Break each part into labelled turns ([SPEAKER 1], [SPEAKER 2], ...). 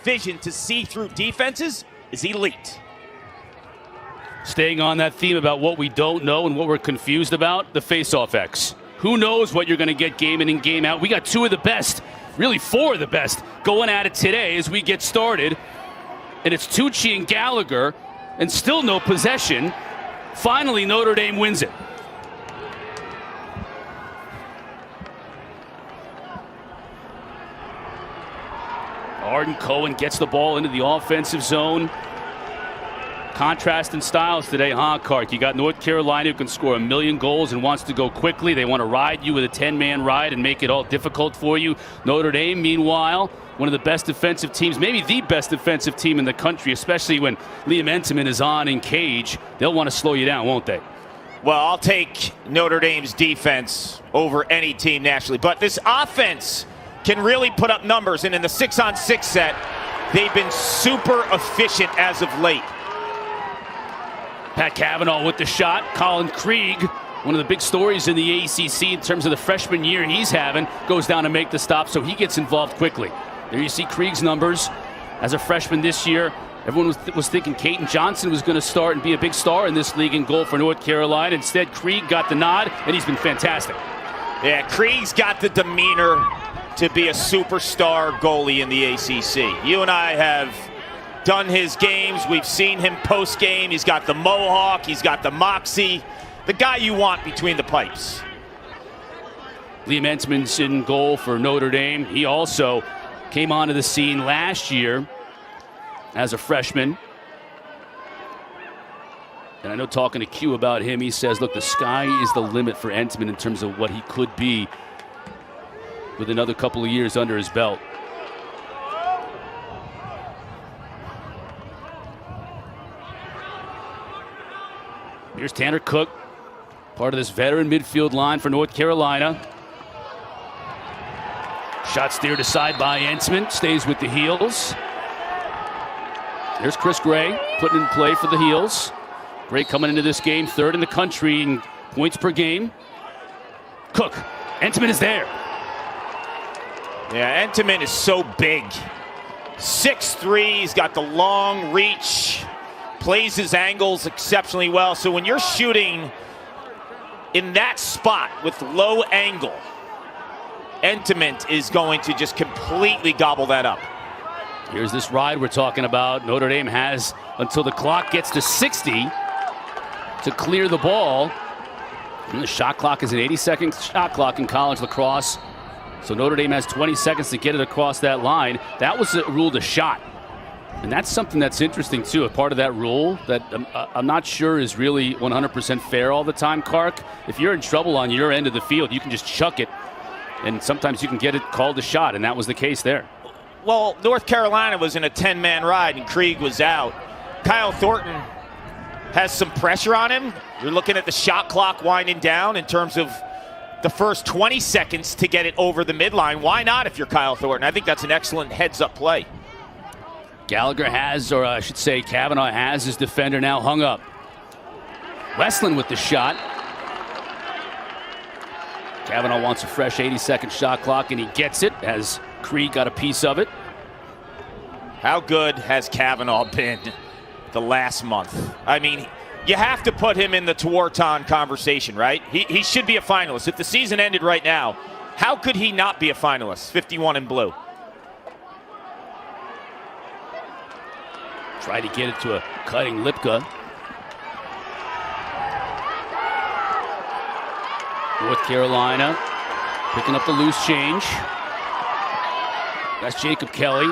[SPEAKER 1] vision to see through defenses is elite.
[SPEAKER 2] Staying on that theme about what we don't know and what we're confused about, the face-off X. Who knows what you're going to get game in and game out? We got two of the best, really four of the best, going at it today as we get started. And it's Tucci and Gallagher, and still no possession. Finally, Notre Dame wins it. Arden Cohen gets the ball into the offensive zone. Contrast in styles today, huh, Clark? You got North Carolina who can score 1,000,000 goals and wants to go quickly. They want to ride you with a 10-man ride and make it all difficult for you. Notre Dame, meanwhile, one of the best defensive teams, maybe the best defensive team in the country, especially when Liam Entenmann is on in cage. They'll want to slow you down, won't they?
[SPEAKER 1] Well, I'll take Notre Dame's defense over any team nationally. But this offense can really put up numbers. And in the 6-on-6 set, they've been super efficient as of late.
[SPEAKER 2] Pat Cavanaugh with the shot. Colin Krieg, one of the big stories in the ACC in terms of the freshman year he's having, goes down to make the stop, so he gets involved quickly. There you see Krieg's numbers as a freshman this year. Everyone was thinking Caden Johnson was going to start and be a big star in this league and goal for North Carolina. Instead, Krieg got the nod, and he's been fantastic.
[SPEAKER 1] Yeah, Krieg's got the demeanor to be a superstar goalie in the ACC. You and I have done his games. We've seen him post-game. He's got the mohawk. He's got the moxie. The guy you want between the pipes.
[SPEAKER 2] Liam Entenmann's in goal for Notre Dame. He also came onto the scene last year as a freshman. And I know talking to Q about him, he says, look, the sky is the limit for Entenmann in terms of what he could be with another couple of years under his belt. Here's Tanner Cook, part of this veteran midfield line for North Carolina. Shot steered aside by Entenmann, stays with the heels. There's Chris Gray putting in play for the heels. Gray coming into this game third in the country in points per game. Cook, Entenmann is there.
[SPEAKER 1] Yeah, Entenmann is so big. 6'3", he's got the long reach. Plays his angles exceptionally well. So when you're shooting in that spot with low angle, Entenmann is going to just completely gobble that up.
[SPEAKER 2] Here's this ride we're talking about. Notre Dame has until the clock gets to 60 to clear the ball. And the shot clock is an 80-second shot clock in college lacrosse. So Notre Dame has 20 seconds to get it across that line. That was ruled a shot. And that's something that's interesting, too, a part of that rule that I'm not sure is really 100% fair all the time, Clark. If you're in trouble on your end of the field, you can just chuck it, and sometimes you can get it called a shot, and that was the case there.
[SPEAKER 1] Well, North Carolina was in a 10-man ride, and Krieg was out. Kyle Thornton has some pressure on him. You're looking at the shot clock winding down in terms of the first 20 seconds to get it over the midline. Why not if you're Kyle Thornton? I think that's an excellent heads-up play.
[SPEAKER 2] Gallagher has, or I should say Cavanaugh has, his defender now hung up. Westland with the shot. Cavanaugh wants a fresh 80-second shot clock, and he gets it as Krieg got a piece of it.
[SPEAKER 1] How good has Cavanaugh been the last month? I mean, you have to put him in the Tuarton conversation, right? He should be a finalist. If the season ended right now, how could he not be a finalist? 51 in blue.
[SPEAKER 2] Try to get it to a cutting Lipka. North Carolina picking up the loose change. That's Jacob Kelly.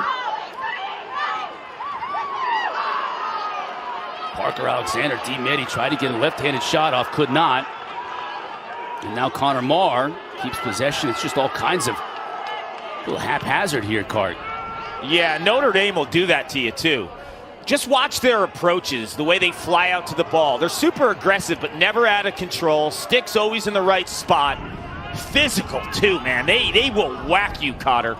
[SPEAKER 2] Parker Alexander, D-Medi tried to get a left-handed shot off, could not. And now Connor Marr keeps possession. It's just all kinds of little haphazard here, Cart.
[SPEAKER 1] Yeah, Notre Dame will do that to you, too. Just watch their approaches, the way they fly out to the ball. They're super aggressive, but never out of control. Sticks always in the right spot. Physical, too, man. They will whack you, Cotter.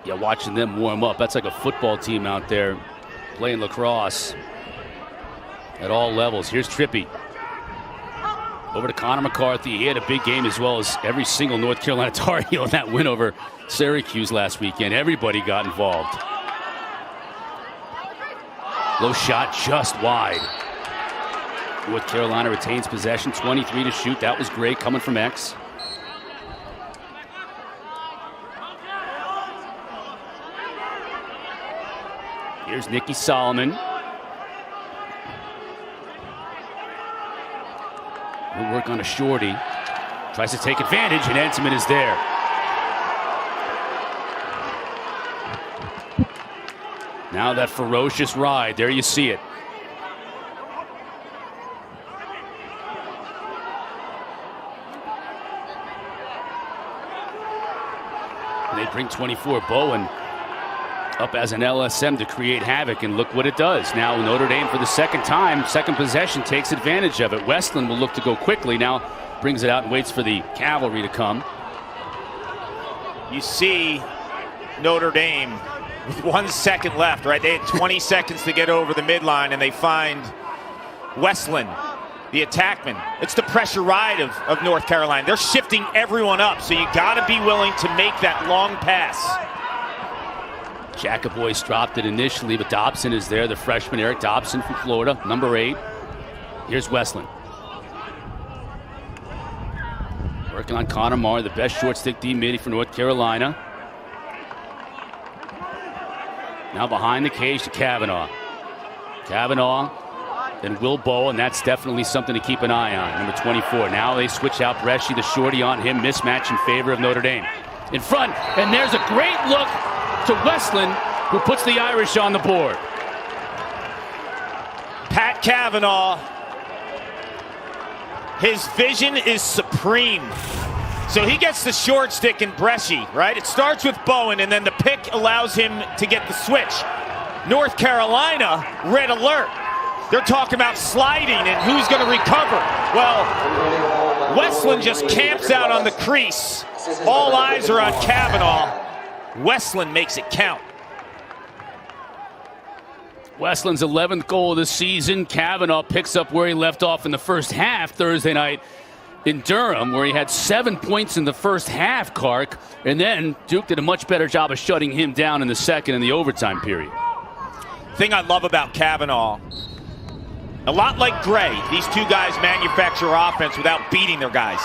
[SPEAKER 2] Yeah, watching them warm up. That's like a football team out there playing lacrosse at all levels. Here's Trippy. Over to Connor McCarthy. He had a big game, as well as every single North Carolina Tar Heel in that win over Syracuse last weekend. Everybody got involved. Low shot just wide. North Carolina retains possession, 23 to shoot. That was great coming from X. Here's Nikki Solomon. He'll work on a shorty. Tries to take advantage, and Entenmann is there. Now that ferocious ride, there you see it. They bring 24 Bowen up as an LSM to create havoc, and look what it does. Now Notre Dame, for the second time, second possession, takes advantage of it. Westland will look to go quickly. Now brings it out and waits for the cavalry to come.
[SPEAKER 1] You see Notre Dame with 1 second left, right? They had 20 seconds to get over the midline, and they find Westland, the attackman. It's the pressure ride of North Carolina. They're shifting everyone up, so you got to be willing to make that long pass.
[SPEAKER 2] Jacoboy's dropped it initially, but Dobson is there, the freshman Eric Dobson from Florida, number 8. Here's Westland. Working on Connor Marr, the best short stick D midi for North Carolina. Now behind the cage to Kavanaugh. Kavanaugh, then Will Bowen, and that's definitely something to keep an eye on, number 24. Now they switch out Bresci, the shorty on him, mismatch in favor of Notre Dame. In front, and there's a great look to Westland, who puts the Irish on the board.
[SPEAKER 1] Pat Kavanaugh, his vision is supreme. So he gets the short stick in Bresci, right? It starts with Bowen, and then the pick allows him to get the switch. North Carolina, red alert. They're talking about sliding and who's going to recover. Well, Westland just camps out on the crease. All eyes are on Kavanaugh. Westland makes it count.
[SPEAKER 2] Westland's 11th goal of the season. Kavanaugh picks up where he left off in the first half Thursday night in Durham, where he had 7 points in the first half, Kark, and then Duke did a much better job of shutting him down in the second in the overtime period.
[SPEAKER 1] Thing I love about Kavanaugh, a lot like Gray, these two guys manufacture offense without beating their guys.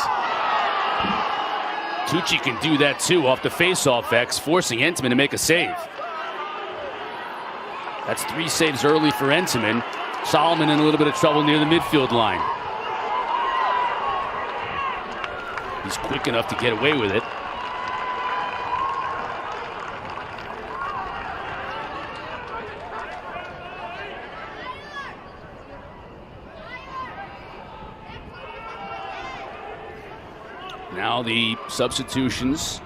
[SPEAKER 2] Tucci can do that too off the face-off X, forcing Entenmann to make a save. That's 3 saves early for Entenmann. Solomon in a little bit of trouble near the midfield line. He's quick enough to get away with it. Now the substitutions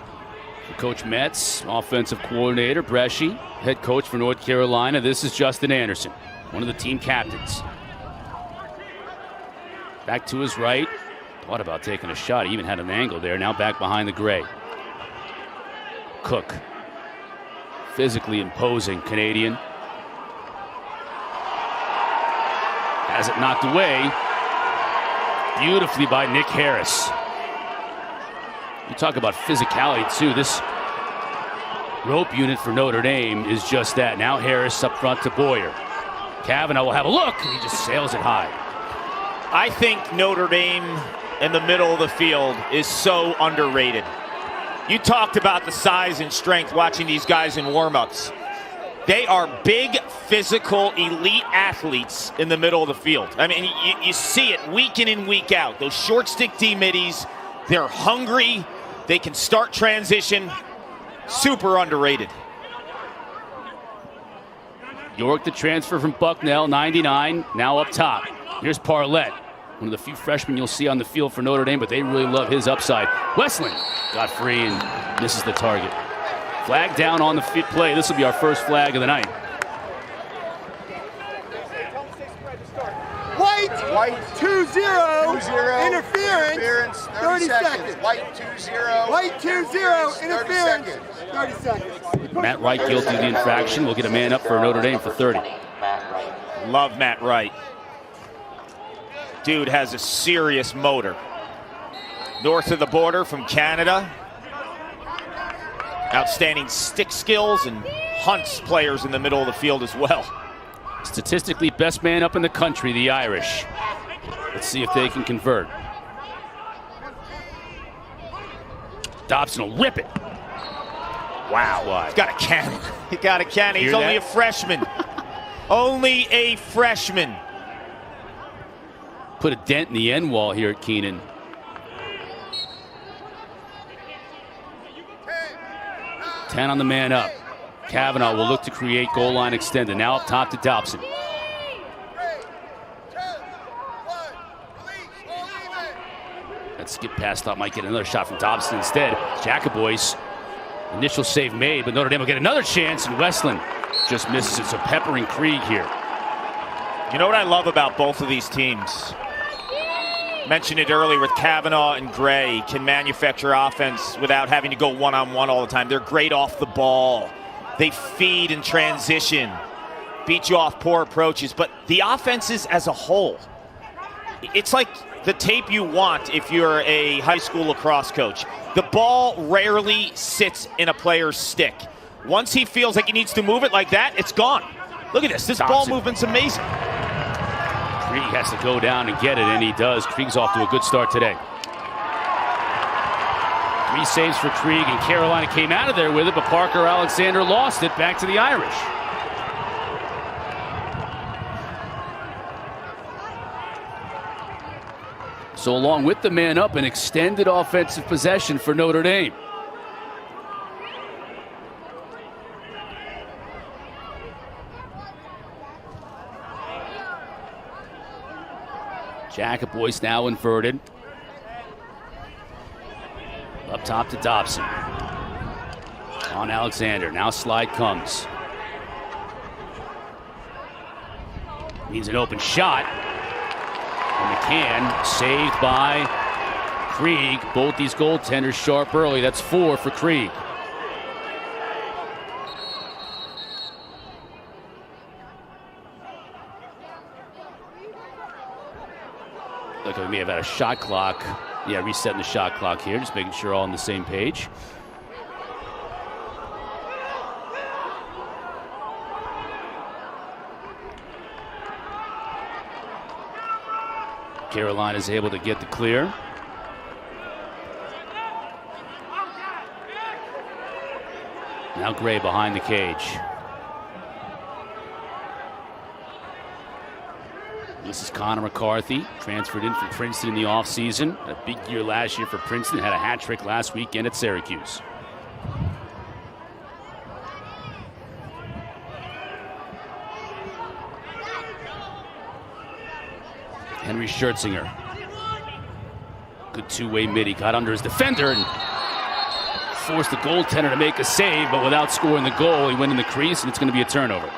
[SPEAKER 2] for Coach Metz, offensive coordinator Bresci, head coach for North Carolina. This is Justin Anderson, one of the team captains. Back to his right. Thought about taking a shot. He even had an angle there. Now back behind the gray. Cook. Physically imposing Canadian. Has it knocked away. Beautifully by Nick Harris. You talk about physicality too. This rope unit for Notre Dame is just that. Now Harris up front to Boyer. Kavanaugh will have a look. He just sails it high.
[SPEAKER 1] I think Notre Dame in the middle of the field is so underrated. You talked about the size and strength watching these guys in warm-ups. They are big, physical, elite athletes in the middle of the field. I mean, you see it week in and week out. Those short stick D-middies, they're hungry. They can start transition. Super underrated.
[SPEAKER 2] York, the transfer from Bucknell, 99, now up top. Here's Parlett, one of the few freshmen you'll see on the field for Notre Dame, but they really love his upside. Westland got free and misses the target. Flag down on the play. This will be our first flag of the night.
[SPEAKER 3] White 2-0. Interference. 30 seconds. White 2-0. White 2-0. Interference. 30 seconds.
[SPEAKER 2] Matt Wright guilty of the infraction. We'll get a man up for Notre Dame for 30.
[SPEAKER 1] Love Matt Wright. Dude has a serious motor. North of the border from Canada. Outstanding stick skills and hunts players in the middle of the field as well.
[SPEAKER 2] Statistically, best man up in the country, the Irish. Let's see if they can convert. Dobson will rip it.
[SPEAKER 1] Wow. He's got a cannon. He got a cannon. He's only a freshman. Only a freshman.
[SPEAKER 2] Put a dent in the end wall here at Keenan. Ten on the man up. Kavanaugh will look to create goal line extended. Now up top to Dobson. That skip pass thought might get another shot from Dobson instead. Jacoboy's initial save made, but Notre Dame will get another chance, and Westland just misses it. So peppering Krieg here.
[SPEAKER 1] You know what I love about both of these teams? Mentioned it earlier with Kavanaugh and Gray, can manufacture offense without having to go one-on-one all the time. They're great off the ball. They feed and transition, beat you off poor approaches. But the offenses as a whole, it's like the tape you want if you're a high school lacrosse coach. The ball rarely sits in a player's stick. Once he feels like he needs to move it like that, it's gone. Look at this. This ball movement's amazing.
[SPEAKER 2] Krieg has to go down and get it, and he does. Krieg's off to a good start today. 3 saves for Krieg, and Carolina came out of there with it, but Parker Alexander lost it back to the Irish. So along with the man up, an extended offensive possession for Notre Dame. Jacoboy's now inverted. Up top to Dobson. On Alexander. Now slide comes. Needs an open shot. And McCann saved by Krieg. Both these goaltenders sharp early. That's 4 for Krieg. Look, we may have had a shot clock. Yeah, resetting the shot clock here, just making sure all on the same page. Carolina's able to get the clear. Now Gray behind the cage. This is Connor McCarthy, transferred in from Princeton in the offseason. A big year last year for Princeton, had a hat trick last weekend at Syracuse. Henry Schertzinger. Good two-way mid. He got under his defender and forced the goaltender to make a save, but without scoring the goal, he went in the crease, and it's going to be a turnover.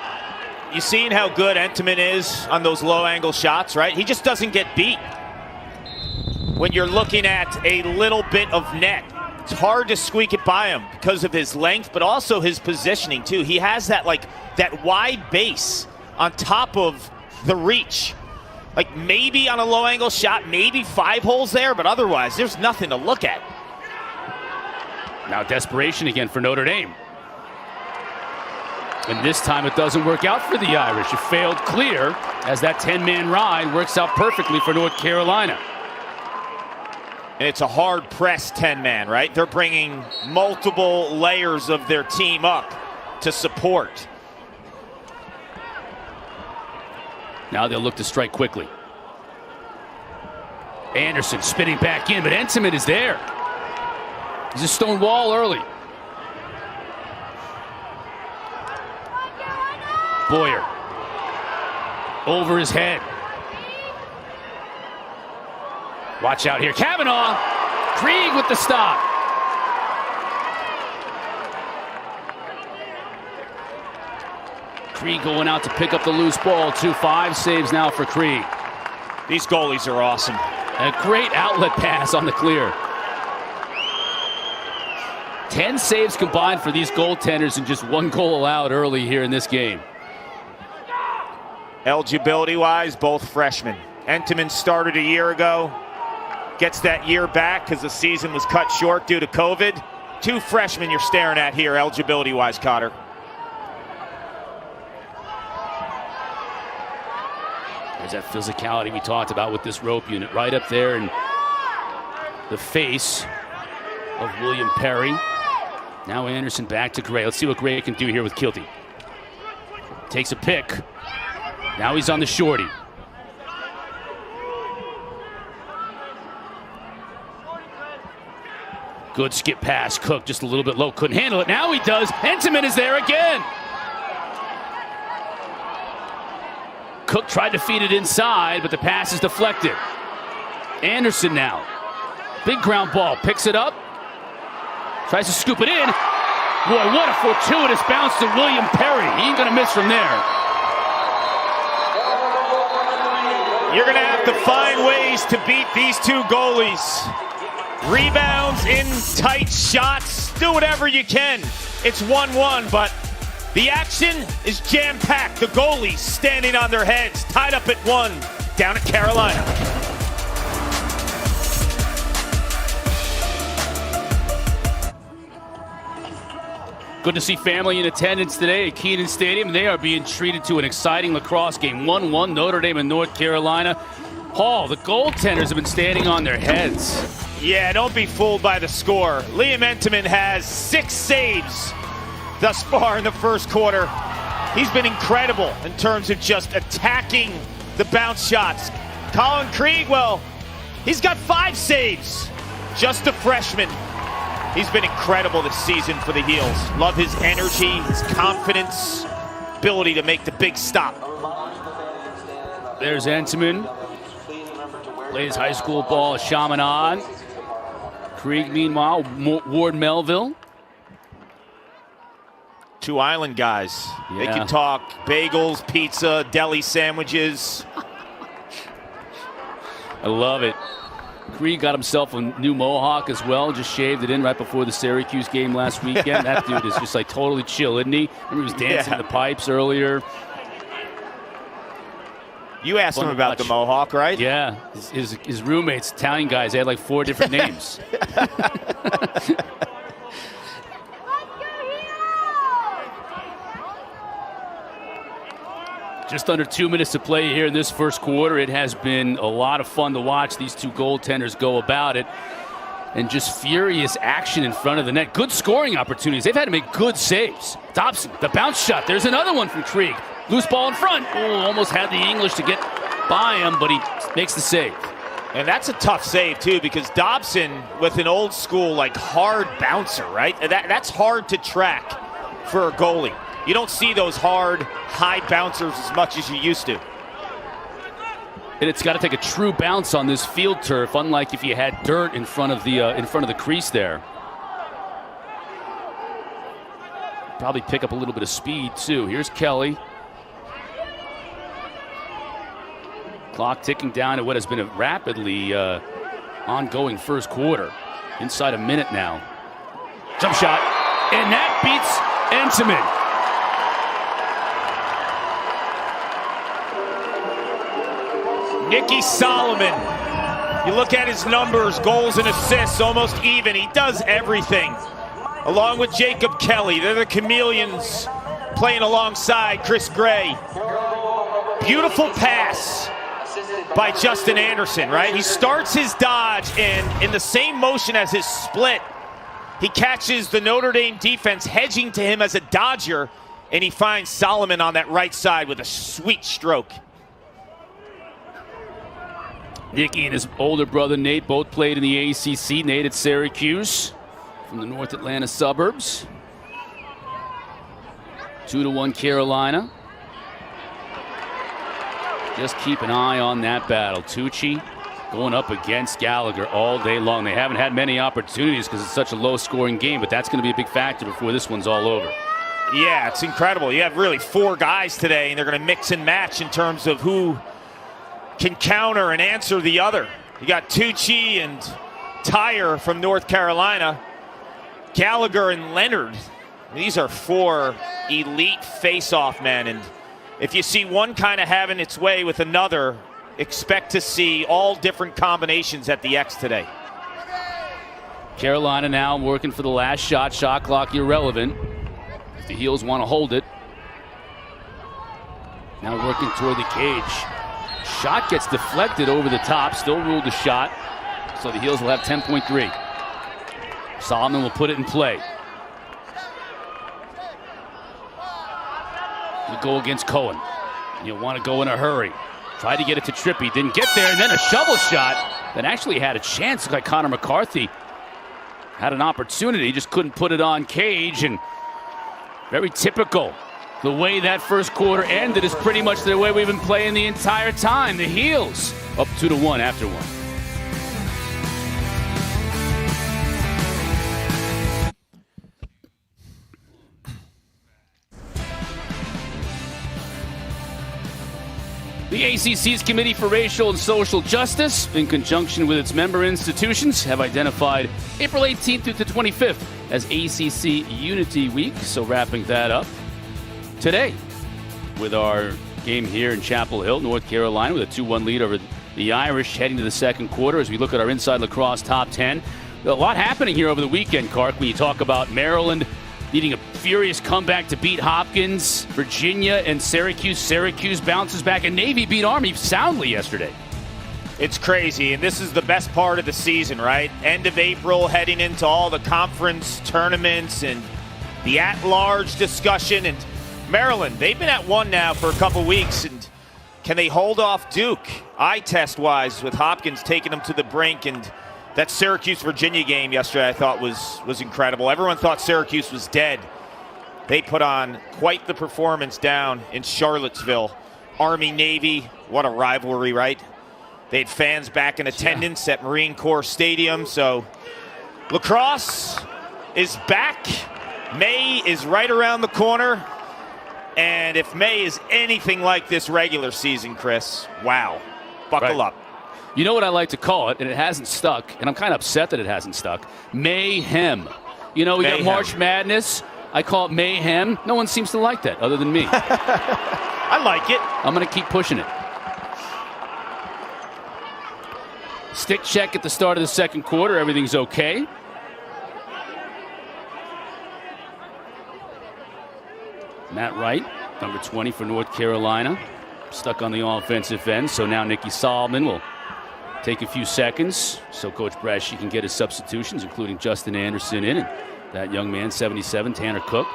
[SPEAKER 1] You seen how good Entenmann is on those low-angle shots, right? He just doesn't get beat. When you're looking at a little bit of net, it's hard to squeak it by him because of his length, but also his positioning, too. He has that, that wide base on top of the reach. Like, maybe on a low-angle shot, maybe 5 holes there, but otherwise, there's nothing to look at.
[SPEAKER 2] Now desperation again for Notre Dame. And this time it doesn't work out for the Irish. A failed clear as that 10-man ride works out perfectly for North Carolina.
[SPEAKER 1] And it's a hard-pressed 10-man, right? They're bringing multiple layers of their team up to support.
[SPEAKER 2] Now they'll look to strike quickly. Anderson spinning back in, but Entenmann is there. He's a stone wall early. Boyer over his head. Watch out here. Kavanaugh. Krieg with the stop. Krieg going out to pick up the loose ball. 2-5 saves now for Krieg.
[SPEAKER 1] These goalies are awesome.
[SPEAKER 2] A great outlet pass on the clear. 10 saves combined for these goaltenders and just 1 goal allowed early here in this game.
[SPEAKER 1] Eligibility-wise, both freshmen. Entenmann started a year ago. Gets that year back because the season was cut short due to COVID. 2 freshmen you're staring at here, eligibility-wise, Cotter.
[SPEAKER 2] There's that physicality we talked about with this rope unit right up there in the face of William Perry. Now Anderson back to Gray. Let's see what Gray can do here with Kilty. Takes a pick. Now he's on the shorty. Good skip pass. Cook just a little bit low. Couldn't handle it. Now he does. Entenmann is there again. Cook tried to feed it inside, but the pass is deflected. Anderson now. Big ground ball. Picks it up. Tries to scoop it in. Boy, what a fortuitous bounce to William Perry. He ain't going to miss from there.
[SPEAKER 1] You're going to have to find ways to beat these 2 goalies. Rebounds in tight shots. Do whatever you can. It's 1-1, but the action is jam-packed. The goalies standing on their heads, tied up at 1, down at Carolina.
[SPEAKER 2] Good to see family in attendance today at Kenan Stadium. They are being treated to an exciting lacrosse game. 1-1, Notre Dame and North Carolina. Paul, the goaltenders have been standing on their heads.
[SPEAKER 1] Yeah, don't be fooled by the score. Liam Entenmann has 6 saves thus far in the first quarter. He's been incredible in terms of just attacking the bounce shots. Colin Krieg, well, he's got 5 saves. Just a freshman. He's been incredible this season for the Heels. Love his energy, his confidence, ability to make the big stop.
[SPEAKER 2] There's Entenmann. Plays high school ball at Chaminade. Krieg, meanwhile, Ward Melville.
[SPEAKER 1] 2 island guys.
[SPEAKER 2] Yeah.
[SPEAKER 1] They can talk bagels, pizza, deli sandwiches.
[SPEAKER 2] I love it. Krieg got himself a new mohawk as well. Just shaved it in right before the Syracuse game last weekend. That dude is just like totally chill, isn't he? Remember he was dancing in the pipes earlier.
[SPEAKER 1] You asked him about the mohawk, right?
[SPEAKER 2] Yeah. His roommates, Italian guys, they had like 4 different names. Just under 2 minutes to play here in this first quarter. It has been a lot of fun to watch these 2 goaltenders go about it. And just furious action in front of the net. Good scoring opportunities. They've had to make good saves. Dobson, the bounce shot. There's another one from Krieg. Loose ball in front. Oh, almost had the English to get by him, but he makes the save.
[SPEAKER 1] And that's a tough save, too, because Dobson, with an old school, like, hard bouncer, right? That's hard to track for a goalie. You don't see those hard, high bouncers as much as you used to.
[SPEAKER 2] And it's got to take a true bounce on this field turf, unlike if you had dirt in front of the crease there. Probably pick up a little bit of speed, too. Here's Kelly. Clock ticking down to what has been a rapidly ongoing first quarter. Inside a minute now. Jump shot. And that beats Entenmann.
[SPEAKER 1] Nicky Solomon. You look at his numbers, goals and assists, almost even. He does everything. Along with Jacob Kelly. They're the chameleons playing alongside Chris Gray. Beautiful pass by Justin Anderson, right? He starts his dodge, and in the same motion as his split, he catches the Notre Dame defense hedging to him as a dodger, and he finds Solomon on that right side with a sweet stroke.
[SPEAKER 2] Nicky and his older brother Nate both played in the ACC. Nate at Syracuse from the North Atlanta suburbs. 2-1 Carolina. Just keep an eye on that battle. Tucci going up against Gallagher all day long. They haven't had many opportunities because it's such a low-scoring game, but that's going to be a big factor before this one's all over.
[SPEAKER 1] Yeah, it's incredible. You have really 4 guys today, and they're going to mix and match in terms of who can counter and answer the other. You got Tucci and Tyre from North Carolina. Gallagher and Leonard. These are 4 elite face-off men, and if you see one kind of having its way with another, expect to see all different combinations at the X today.
[SPEAKER 2] Carolina now working for the last shot. Shot clock irrelevant. If the Heels want to hold it. Now working toward the cage. Shot gets deflected over the top. Still ruled a shot. So the Heels will have 10.3. Solomon will put it in play. The goal against Cohen. You want to go in a hurry. Tried to get it to Trippy. Didn't get there. And then a shovel shot that actually had a chance. Looked like Connor McCarthy had an opportunity. Just couldn't put it on cage. And very typical. The way that first quarter ended is pretty much the way we've been playing the entire time. The Heels up 2-1 after one. The ACC's Committee for Racial and Social Justice, in conjunction with its member institutions, have identified April 18th through the 25th as ACC Unity Week. So wrapping that up today with our game here in Chapel Hill, North Carolina, with a 2-1 lead over the Irish heading to the second quarter. As we look at our Inside Lacrosse top 10, a lot happening here over the weekend, Kark, when you talk about Maryland needing a furious comeback to beat Hopkins, Virginia, and Syracuse. Syracuse bounces back, and Navy beat Army soundly yesterday.
[SPEAKER 1] It's crazy, and this is the best part of the season, right? End of April, heading into all the conference tournaments and the at-large discussion. And Maryland, they've been at one now for a couple weeks, and can they hold off Duke? Eye test-wise, with Hopkins taking them to the brink, and that Syracuse-Virginia game yesterday I thought was incredible. Everyone thought Syracuse was dead. They put on quite the performance down in Charlottesville. Army-Navy, what a rivalry, right? They had fans back in attendance at Marine Corps Stadium. So lacrosse is back. May is right around the corner. And if May is anything like this regular season, Chris, wow, buckle up.
[SPEAKER 2] You know what I like to call it, and it hasn't stuck, and I'm kind of upset that it hasn't stuck? Mayhem. You know, we got March Madness. I call it mayhem. No one seems to like that other than me.
[SPEAKER 1] I like it.
[SPEAKER 2] I'm going to keep pushing it. Stick check at the start of the second quarter. Everything's okay. Matt Wright, number 20 for North Carolina, stuck on the offensive end. So now Nicky Solomon will take a few seconds so Coach Bresci can get his substitutions, including Justin Anderson in, and that young man, 77, Tanner Cook.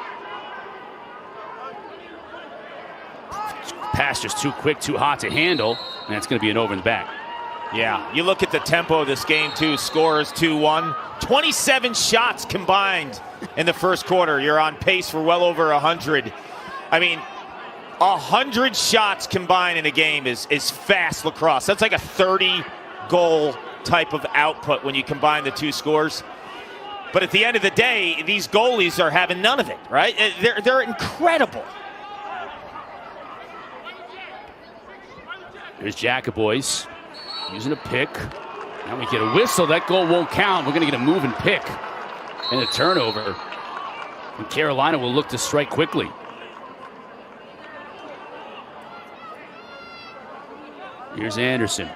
[SPEAKER 2] Pass just too quick, too hot to handle, and it's going to be an over in the back.
[SPEAKER 1] Yeah, you look at the tempo of this game, too. Score is 2-1. 27 shots combined in the first quarter. You're on pace for well over 100. I mean, 100 shots combined in a game is fast lacrosse. That's like a 30-goal type of output when you combine the two scores. But at the end of the day, these goalies are having none of it, right? They're incredible.
[SPEAKER 2] Here's Jacobois using a pick. Now we get a whistle. That goal won't count. We're going to get a move and pick and a turnover. And Carolina will look to strike quickly. Here's Anderson.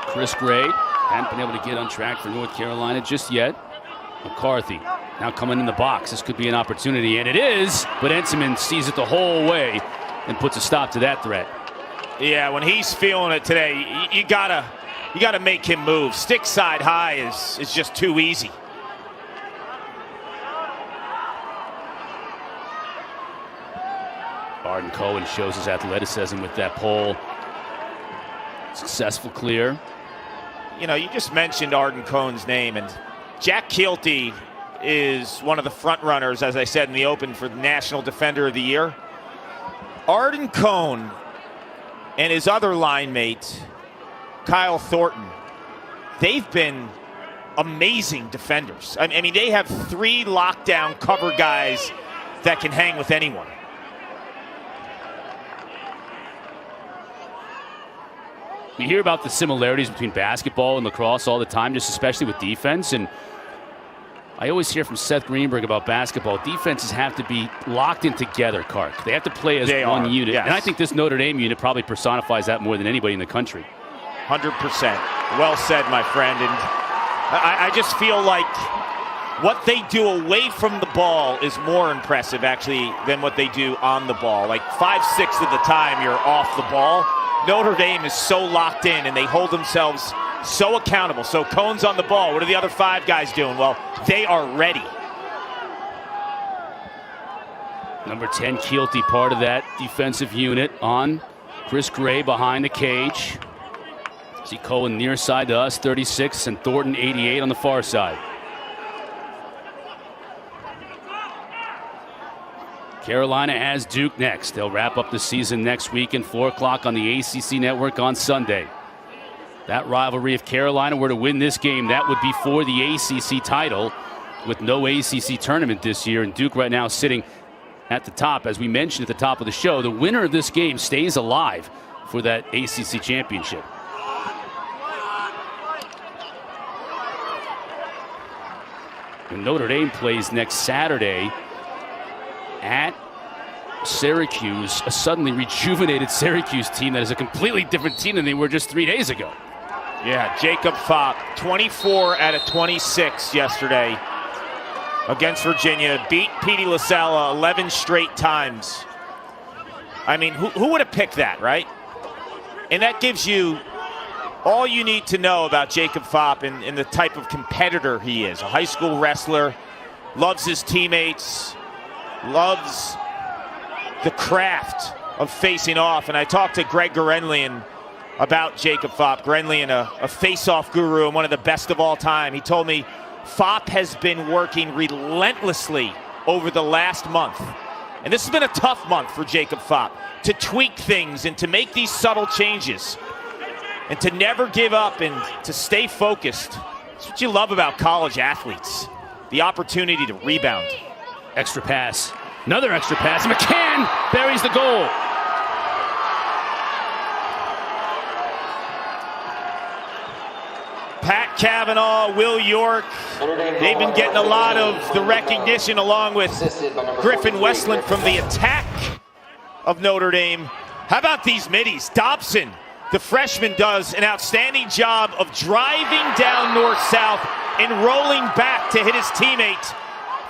[SPEAKER 2] Chris Gray hadn't been able to get on track for North Carolina just yet. McCarthy now coming in the box. This could be an opportunity, and it is, but Entenmann sees it the whole way and puts a stop to that threat.
[SPEAKER 1] Yeah, when he's feeling it today, you gotta make him move. Stick side high is just too easy.
[SPEAKER 2] Arden Cohen shows his athleticism with that pole. Successful clear.
[SPEAKER 1] You know, you just mentioned Arden Cohen's name, and Jack Keelty is one of the front runners, as I said in the open, for the National Defender of the Year. Arden Cohen and his other line mate, Kyle Thornton, they've been amazing defenders. I mean, they have 3 lockdown cover guys that can hang with anyone.
[SPEAKER 2] We hear about the similarities between basketball and lacrosse all the time, just especially with defense. And I always hear from Seth Greenberg about basketball. Defenses have to be locked in together, Clark. They have to play as one unit.
[SPEAKER 1] Yes.
[SPEAKER 2] And I think this Notre Dame unit probably personifies that more than anybody in the country.
[SPEAKER 1] 100%. Well said, my friend. And I just feel like what they do away from the ball is more impressive, actually, than what they do on the ball. Like 5/6 of the time you're off the ball. Notre Dame is so locked in, and they hold themselves so accountable. So Cohn's on the ball. What are the other 5 guys doing? Well, they are ready.
[SPEAKER 2] Number 10, Keelty, part of that defensive unit on Chris Gray behind the cage. See Cohen near side to us, 36, and Thornton, 88 on the far side. Carolina has Duke next. They'll wrap up the season next week at 4 o'clock on the ACC network on Sunday. That rivalry, if Carolina were to win this game, that would be for the ACC title with no ACC tournament this year. And Duke right now sitting at the top. As we mentioned at the top of the show, the winner of this game stays alive for that ACC championship. And Notre Dame plays next Saturday at Syracuse, a suddenly rejuvenated Syracuse team that is a completely different team than they were just 3 days ago.
[SPEAKER 1] Yeah, Jacob Fopp, 24 out of 26 yesterday against Virginia. Beat Petey LaSalla 11 straight times. I mean, who would have picked that, right? And that gives you all you need to know about Jacob Fopp and the type of competitor he is. A high school wrestler, loves his teammates, loves the craft of facing off. And I talked to Greg Gurenlian about Jacob Fopp. Gurenlian, a face-off guru and one of the best of all time. He told me Fopp has been working relentlessly over the last month. And this has been a tough month for Jacob Fopp to tweak things and to make these subtle changes and to never give up and to stay focused. That's what you love about college athletes, the opportunity to rebound.
[SPEAKER 2] Extra pass. Another extra pass. McCann buries the goal.
[SPEAKER 1] Pat Cavanaugh, Will York, they've been getting a lot of the recognition along with Griffin Westland from the attack of Notre Dame. How about these middies? Dobson, the freshman, does an outstanding job of driving down north-south and rolling back to hit his teammate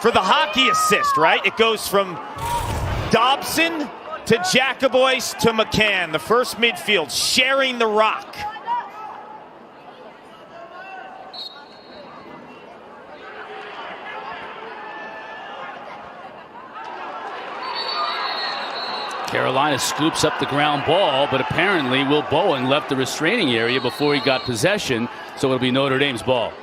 [SPEAKER 1] for the hockey assist, right? It goes from Dobson to Jacobois to McCann, the first midfield, sharing the rock.
[SPEAKER 2] Carolina scoops up the ground ball, but apparently Will Bowen left the restraining area before he got possession, so it'll be Notre Dame's ball.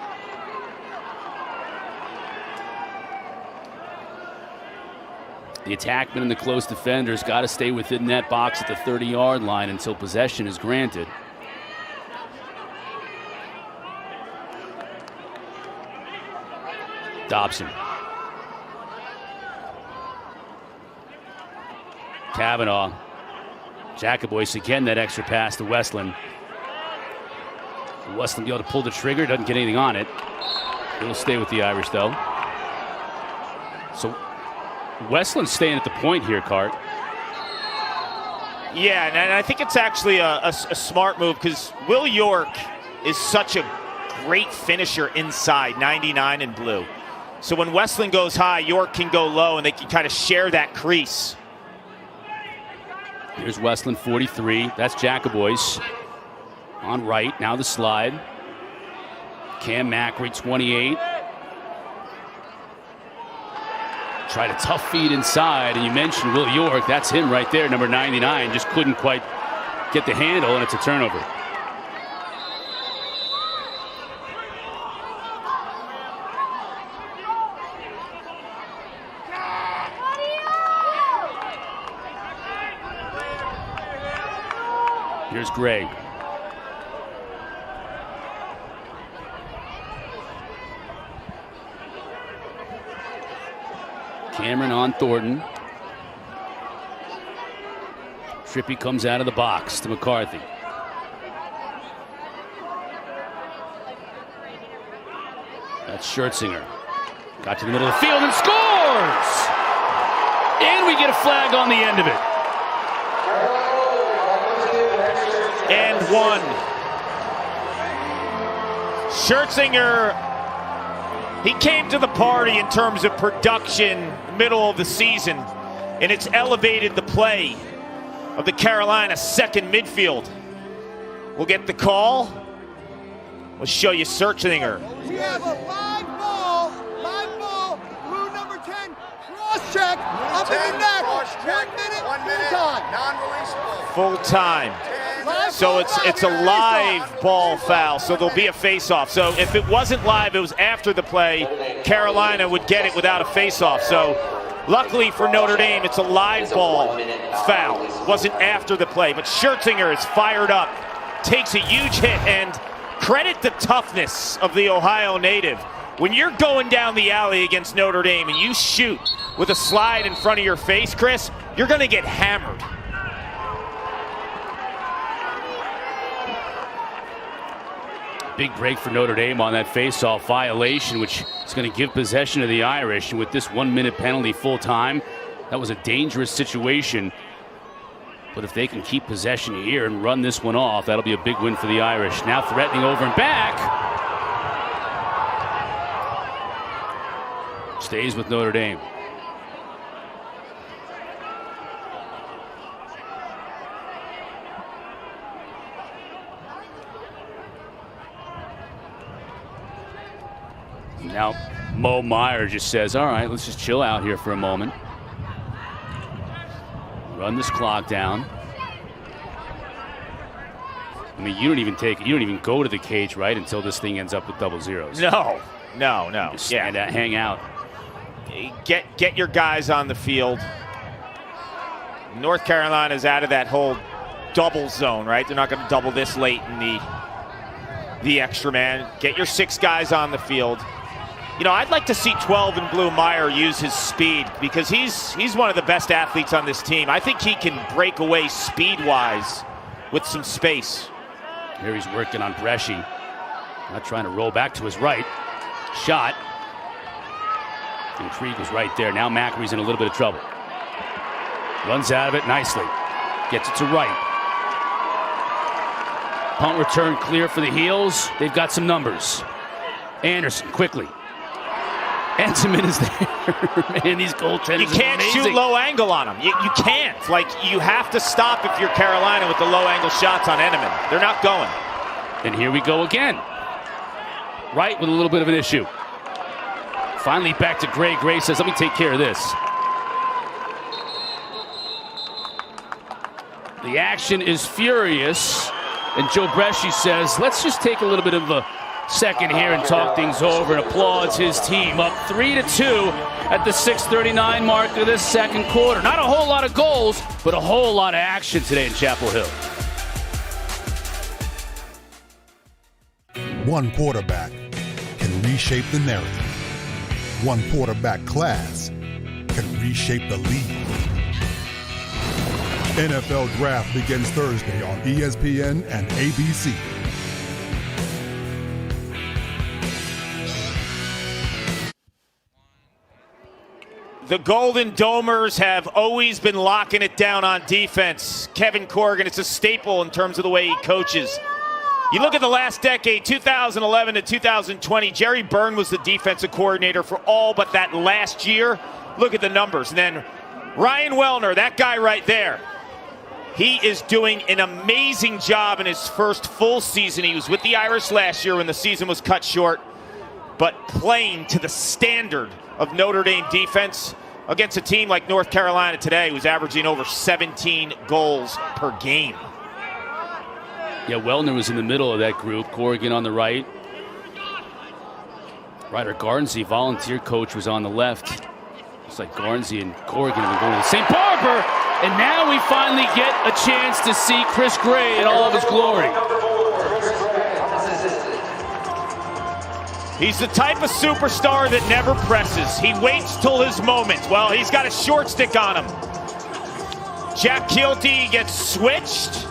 [SPEAKER 2] The attackman and the close defenders got to stay within that box at the 30-yard line until possession is granted. Dobson. Cavanaugh. Jacobois again, that extra pass to Westland. Westland be able to pull the trigger, doesn't get anything on it. It'll stay with the Irish though. So Westland's staying at the point here, Cart.
[SPEAKER 1] Yeah, and I think it's actually a smart move because Will York is such a great finisher inside, 99 in blue. So when Westland goes high, York can go low and they can kind of share that crease.
[SPEAKER 2] Here's Westland, 43. That's Jacobois on right. Now the slide. Cam Macri, 28. Tried a tough feed inside, and you mentioned Will York. That's him right there, number 99. Just couldn't quite get the handle, and it's a turnover. Here's Gray. Cameron on Thornton. Trippy comes out of the box to McCarthy. That's Schertzinger. Got to the middle of the field and scores! And we get a flag on the end of it.
[SPEAKER 1] And one. Schertzinger, he came to the party in terms of production middle of the season, and it's elevated the play of the Carolina second midfield. We'll get the call. We'll show you Schertzinger.
[SPEAKER 3] We have a live ball, blue number 10, cross check, up in the neck, 1 minute, non-releasable.
[SPEAKER 1] Full time. So it's a live ball foul, so there'll be a face-off. So if it wasn't live, it was after the play, Carolina would get it without a face-off. So luckily for Notre Dame, it's a live ball foul. It wasn't after the play, but Schertzinger is fired up, takes a huge hit, and credit the toughness of the Ohio native. When you're going down the alley against Notre Dame and you shoot with a slide in front of your face, Chris, you're going to get hammered.
[SPEAKER 2] Big break for Notre Dame on that face-off violation, which is going to give possession to the Irish. And with this 1 minute penalty full time, that was a dangerous situation. But if they can keep possession here and run this one off, that'll be a big win for the Irish. Now threatening over and back. Stays with Notre Dame. Now Mo Meyer just says, all right, let's just chill out here for a moment. Run this clock down. I mean, you don't even go to the cage, right, until this thing ends up with double zeros.
[SPEAKER 1] No.
[SPEAKER 2] Just stand out, hang out.
[SPEAKER 1] Get your guys on the field. North Carolina's out of that whole double zone, right? They're not going to double this late in the extra man. Get your 6 guys on the field. You know, I'd like to see 12 and blue Meyer use his speed because he's one of the best athletes on this team. I think he can break away speed-wise with some space.
[SPEAKER 2] Here he's working on Bresci. Not trying to roll back to his right. Shot. And Krieg was right there. Now Macri's in a little bit of trouble. Runs out of it nicely. Gets it to right. Punt return clear for the Heels. They've got some numbers. Anderson quickly. Entenmann is there. Man, these goaltenders
[SPEAKER 1] You can't
[SPEAKER 2] are amazing.
[SPEAKER 1] shoot low angle on them. You can't. Like, you have to stop if you're Carolina with the low angle shots on Entenmann. They're not going.
[SPEAKER 2] And here we go again. Right with a little bit of an issue. Finally back to Gray. Gray says, let me take care of this. The action is furious. And Joe Bresci says, let's just take a little bit of a second here and talk things over, and applauds his team. Up 3-2 at the 6:39 mark of this second quarter. Not a whole lot of goals, but a whole lot of action today in Chapel Hill.
[SPEAKER 4] One quarterback can reshape the narrative. One quarterback class can reshape the league. NFL Draft begins Thursday on ESPN and ABC.
[SPEAKER 1] The Golden Domers have always been locking it down on defense. Kevin Corrigan, it's a staple in terms of the way he coaches. You look at the last decade, 2011 to 2020, Jerry Byrne was the defensive coordinator for all but that last year. Look at the numbers. And then Ryan Wellner, that guy right there, he is doing an amazing job in his first full season. He was with the Irish last year when the season was cut short, but playing to the standard of Notre Dame defense against a team like North Carolina today, who's averaging over 17 goals per game.
[SPEAKER 2] Yeah, Wellner was in the middle of that group. Corrigan on the right. Ryder Garnsey, volunteer coach, was on the left. Looks like Garnsey and Corrigan have been going to St. Barbara. And now we finally get a chance to see Chris Gray in all of his glory.
[SPEAKER 1] He's the type of superstar that never presses. He waits till his moment. Well, he's got a short stick on him. Jack Keelty gets switched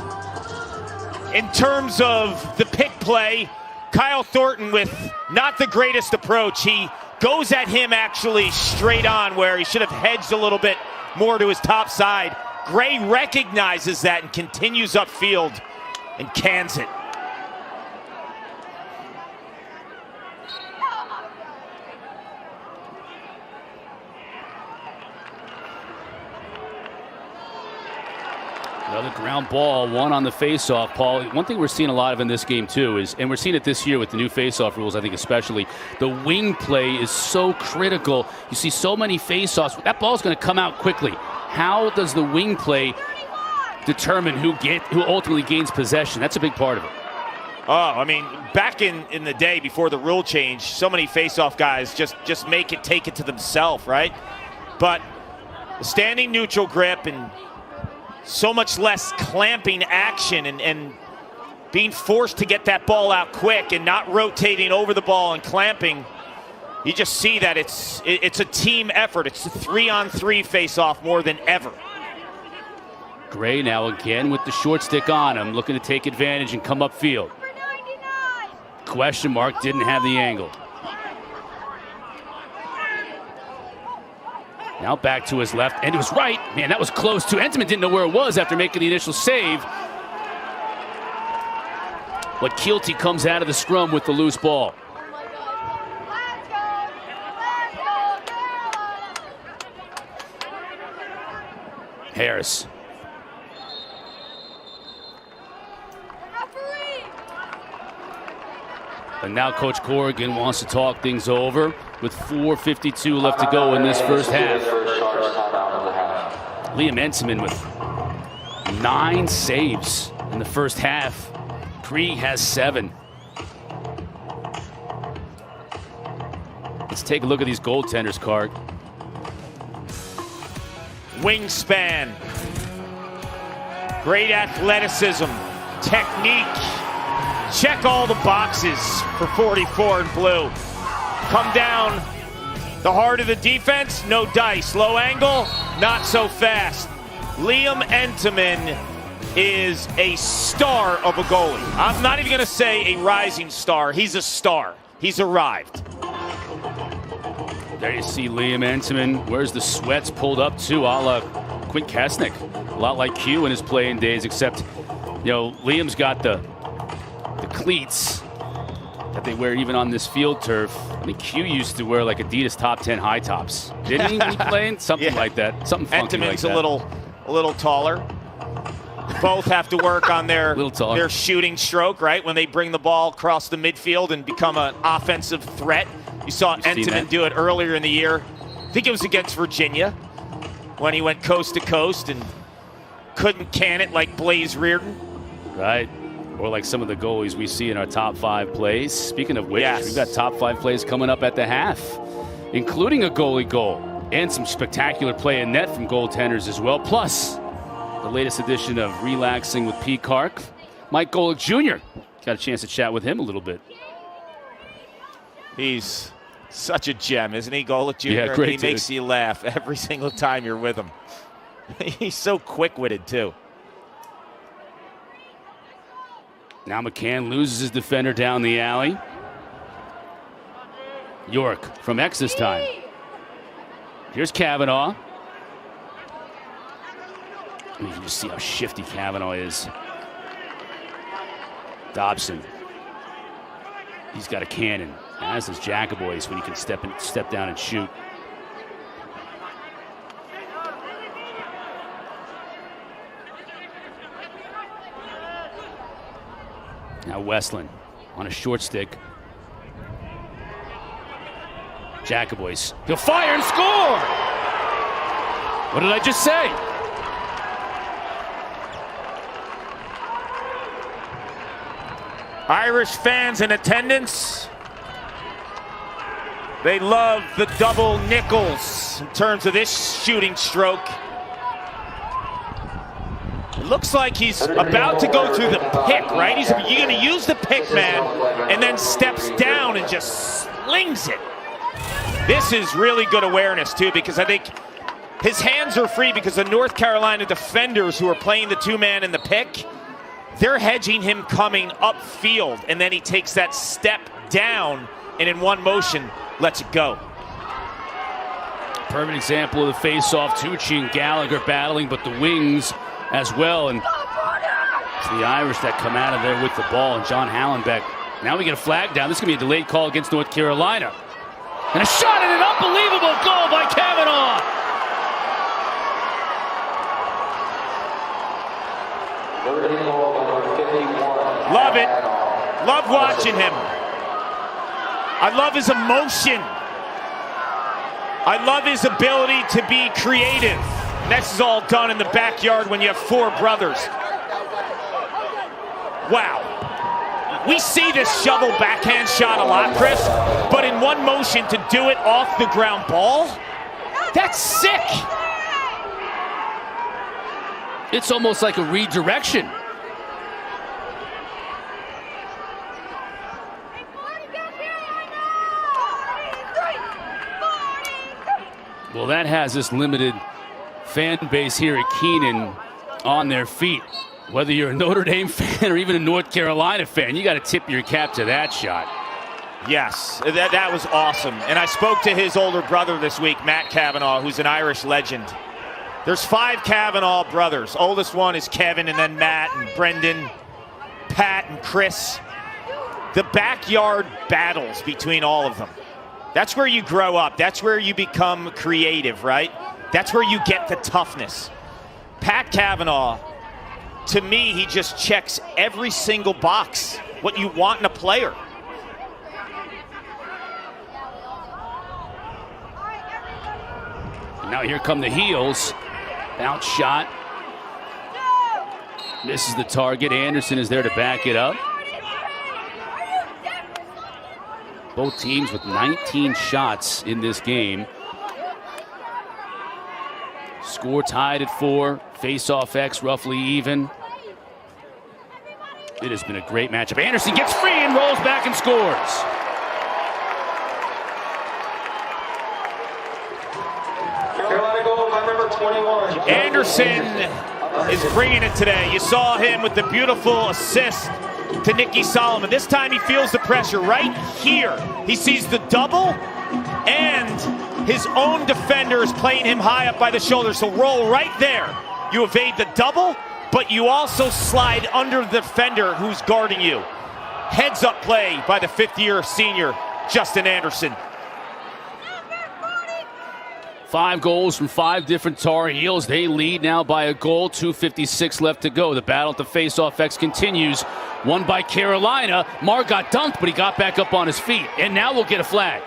[SPEAKER 1] in terms of the pick play. Kyle Thornton with not the greatest approach. He goes at him actually straight on where he should have hedged a little bit more to his top side. Gray recognizes that and continues upfield and cans it.
[SPEAKER 2] Another ground ball, one on the faceoff, Paul. One thing we're seeing a lot of in this game, too, is, and we're seeing it this year with the new faceoff rules, I think especially, the wing play is so critical. You see so many faceoffs. That ball's going to come out quickly. How does the wing play determine who ultimately gains possession? That's a big part of it.
[SPEAKER 1] Oh, I mean, back in the day before the rule change, so many faceoff guys just take it to themselves, right? But the standing neutral grip and so much less clamping action and being forced to get that ball out quick and not rotating over the ball and clamping, you just see that it's a team effort. It's a 3-on-3 face-off more than ever.
[SPEAKER 2] Gray now again with the short stick on him, looking to take advantage and come upfield. Question mark, didn't have the angle. Now back to his left, and to his right. Man, that was close too. Entenmann didn't know where it was after making the initial save. But Keelty comes out of the scrum with the loose ball. Harris. And now Coach Corrigan wants to talk things over with 4:52 left to go in this first half. Liam Entenmann with 9 saves in the first half. Krieg has 7. Let's take a look at these goaltenders, Card.
[SPEAKER 1] Wingspan, great athleticism, technique. Check all the boxes for 44 in blue. Come down the heart of the defense, no dice. Low angle, not so fast. Liam Entenmann is a star of a goalie. I'm not even going to say a rising star. He's a star. He's arrived.
[SPEAKER 2] There you see Liam Entenmann. Where's the sweats pulled up to, a la Quint Kasnick. A lot like Q in his playing days, except, Liam's got the cleats that they wear even on this field turf. I think Q used to wear like Adidas top 10 high tops. Didn't he when he played? Something like that. Something funky like that.
[SPEAKER 1] Entenmann's a little taller. Both have to work on their shooting stroke, right? When they bring the ball across the midfield and become an offensive threat. You saw Entenmann do it earlier in the year. I think it was against Virginia when he went coast to coast and couldn't can it like Blaze Reardon.
[SPEAKER 2] Right. Or like some of the goalies we see in our top 5 plays. Speaking of which, we've got top 5 plays coming up at the half, including a goalie goal and some spectacular play in net from goaltenders as well. Plus, the latest edition of Relaxing with P. Kark. Mike Golick Jr. Got a chance to chat with him a little bit.
[SPEAKER 1] He's such a gem, isn't he, Golick Jr.?
[SPEAKER 2] Yeah, great.
[SPEAKER 1] He makes you laugh every single time you're with him. He's so quick-witted, too.
[SPEAKER 2] Now McCann loses his defender down the alley. York from X this time. Here's Kavanaugh. You can just see how shifty Kavanaugh is. Dobson. He's got a cannon. As does Jackaboys when he can step down and shoot. Now Westland on a short stick. Jackaboys. He'll fire and score! What did I just say?
[SPEAKER 1] Irish fans in attendance. They love the double nickels in terms of this shooting stroke. It looks like he's about to go through the pick, right? He's going to use the pick man and then steps down and just slings it. This is really good awareness, too, because I think his hands are free because the North Carolina defenders who are playing the 2-man in the pick, they're hedging him coming upfield, and then he takes that step down and in one motion lets it go.
[SPEAKER 2] Perfect example of the face-off. Tucci and Gallagher battling, but the wings as well. And it's the Irish that come out of there with the ball. And John Hallenbeck. Now we get a flag down. This is going to be a delayed call against North Carolina. And a shot and an unbelievable goal by Kavanaugh.
[SPEAKER 1] Love it. Love watching him. I love his emotion. I love his ability to be creative. And this is all done in the backyard when you have four brothers. Wow. We see this shovel backhand shot a lot, Chris, but in one motion to do it off the ground ball, that's sick.
[SPEAKER 2] It's almost like a redirection. Well, that has this limited fan base here at Keenan on their feet. Whether you're a Notre Dame fan or even a North Carolina fan, you got to tip your cap to that shot.
[SPEAKER 1] Yes, that was awesome. And I spoke to his older brother this week, Matt Kavanaugh, who's an Irish legend. There's 5 Kavanaugh brothers. Oldest one is Kevin, and then Matt and Brendan, Pat and Chris. The backyard battles between all of them. That's where you grow up. That's where you become creative, right? That's where you get the toughness. Pat Kavanaugh, to me, he just checks every single box, what you want in a player.
[SPEAKER 2] And now here come the heels. Outshot. Misses the target. Anderson is there to back it up. Both teams with 19 shots in this game. Score tied at 4. Face-off X roughly even. It has been a great matchup. Anderson gets free and rolls back and scores.
[SPEAKER 5] Carolina goal by number 21.
[SPEAKER 1] Anderson is bringing it today. You saw him with the beautiful assist to Nicky Solomon. This time he feels the pressure right here. He sees the double, and his own defender is playing him high up by the shoulder. So roll right there. You evade the double, but you also slide under the defender who's guarding you. Heads up play by the 5th-year senior, Justin Anderson.
[SPEAKER 2] 5 goals from 5 different Tar Heels. They lead now by a goal. 2:56 left to go. The battle at the face-off X continues. Won by Carolina. Marr got dunked, but he got back up on his feet. And now we'll get a flag.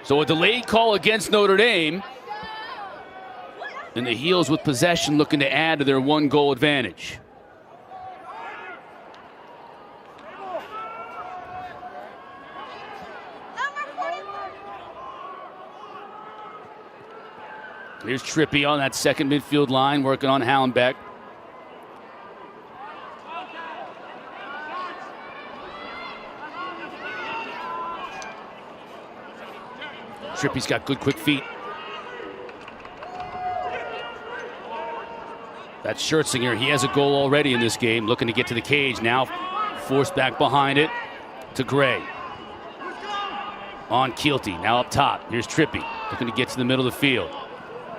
[SPEAKER 2] So a delayed call against Notre Dame. And the Heels with possession looking to add to their 1-goal advantage. Here's Trippy on that second midfield line, working on Hallenbeck. Trippy's got good, quick feet. That's Schertzinger. He has a goal already in this game, looking to get to the cage. Now forced back behind it to Gray. On Keelty, now up top. Here's Trippy, looking to get to the middle of the field.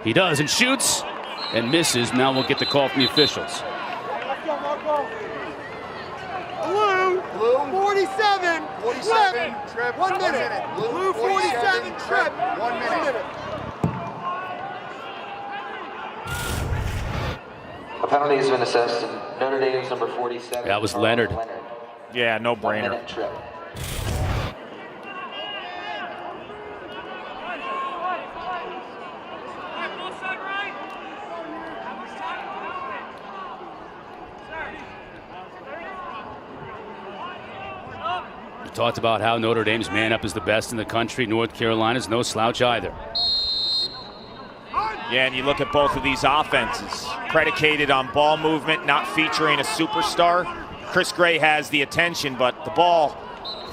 [SPEAKER 2] He does and shoots and misses. Now we'll get the call from the officials.
[SPEAKER 3] Blue 47.
[SPEAKER 5] 47, trip.
[SPEAKER 3] 1 minute. Blue 47, trip.
[SPEAKER 5] 1 minute.
[SPEAKER 6] A penalty has been assessed. Notre Dame's number 47.
[SPEAKER 2] That was Leonard.
[SPEAKER 1] Yeah, no
[SPEAKER 6] 1
[SPEAKER 1] brainer.
[SPEAKER 6] minute trip.
[SPEAKER 2] Talked about how Notre Dame's man up is the best in the country. North Carolina's no slouch either.
[SPEAKER 1] Yeah, and you look at both of these offenses, predicated on ball movement, not featuring a superstar. Chris Gray has the attention, but the ball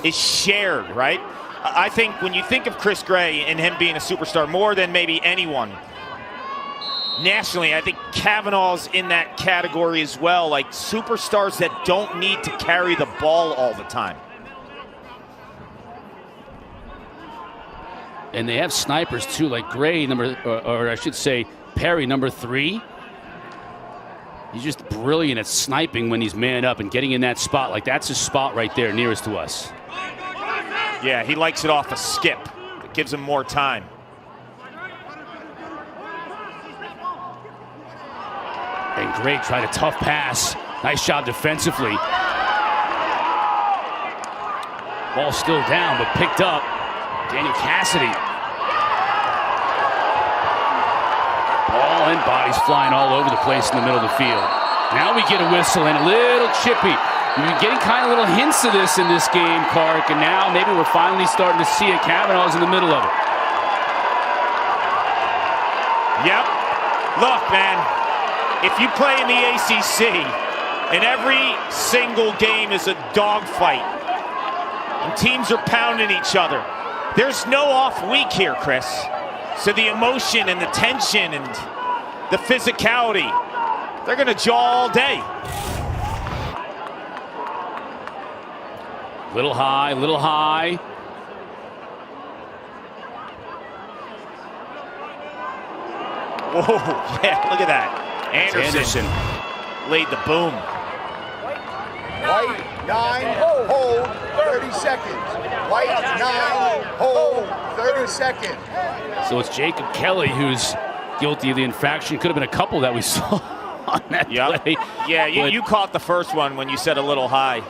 [SPEAKER 1] is shared, right? I think when you think of Chris Gray and him being a superstar more than maybe anyone, nationally, I think Kavanaugh's in that category as well, like superstars that don't need to carry the ball all the time.
[SPEAKER 2] And they have snipers too, like Gray, or I should say Perry, number 3. He's just brilliant at sniping when he's manned up and getting in that spot. Like, that's his spot right there nearest to us.
[SPEAKER 1] Yeah, he likes it off a skip. It gives him more time.
[SPEAKER 2] And Gray tried a tough pass. Nice job defensively. Ball still down, but picked up. Daniel Cassidy. Ball and bodies flying all over the place in the middle of the field. Now we get a whistle and a little chippy. We've been getting kind of little hints of this in this game, Kark, and now maybe we're finally starting to see it. Kavanaugh's in the middle of it.
[SPEAKER 1] Yep. Look, man, if you play in the ACC and every single game is a dogfight and teams are pounding each other, there's no off week here, Chris. So the emotion and the tension and the physicality, they're going to jaw all day.
[SPEAKER 2] Little high, little high.
[SPEAKER 1] Whoa, yeah, look at that. Anderson laid the boom.
[SPEAKER 3] White, 9, hold, 30 seconds. White, 9, hold, 30 seconds.
[SPEAKER 2] So it's Jacob Kelly who's guilty of the infraction. Could have been a couple that we saw on that play.
[SPEAKER 1] Yeah, you caught the first one when you said a little high.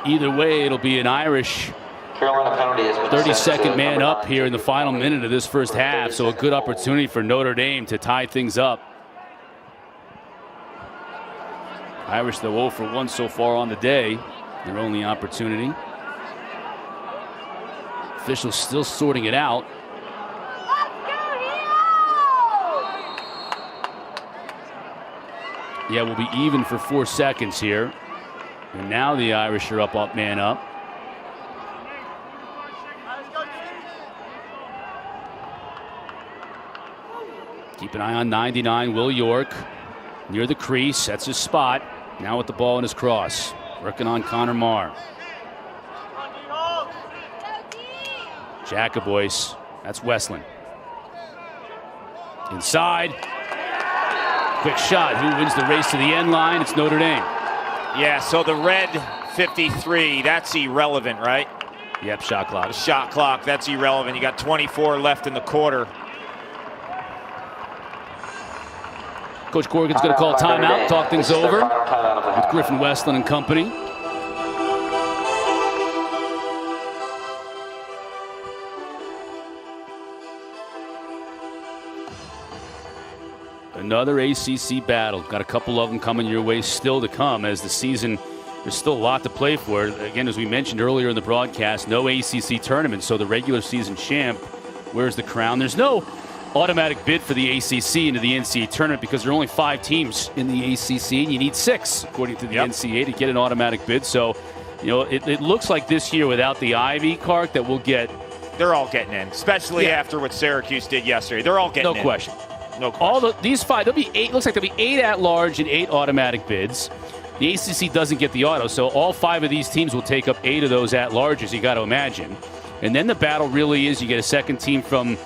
[SPEAKER 2] Either way, it'll be an Irish 30-second man up here in the final minute of this first half. So a good opportunity for Notre Dame to tie things up. Irish, though, 0 for 1 so far on the day. Their only opportunity. Officials still sorting it out. Yeah, we'll be even for 4 seconds here. And now the Irish are up, man up. Keep an eye on 99, Will York. Near the crease, that's his spot. Now with the ball in his cross. Working on Connor Marr. Jacobois, that's Westland. Inside. Quick shot. Who wins the race to the end line? It's Notre Dame.
[SPEAKER 1] Yeah, so the red 53, that's irrelevant, right?
[SPEAKER 2] Yep, shot clock.
[SPEAKER 1] The shot clock, that's irrelevant. You got 24 left in the quarter.
[SPEAKER 2] Coach Corrigan's going to call timeout, talk things over with Griffin Westland and company. Another ACC battle. Got a couple of them coming your way still to come as the season, there's still a lot to play for. Again, as we mentioned earlier in the broadcast, no ACC tournament, so the regular season champ wears the crown. There's no automatic bid for the ACC into the NCAA tournament because there are only 5 teams in the ACC and you need 6, according to the NCAA, to get an automatic bid. So, you know, it looks like this year without the Ivy, Kark, that we'll get.
[SPEAKER 1] They're all getting in, especially after what Syracuse did yesterday. They're all getting in.
[SPEAKER 2] No question.
[SPEAKER 1] No question.
[SPEAKER 2] These 5, there'll be 8. Looks like there'll be 8 at large and 8 automatic bids. The ACC doesn't get the auto, so all 5 of these teams will take up 8 of those at larges. You got to imagine, and then the battle really is you get a second team from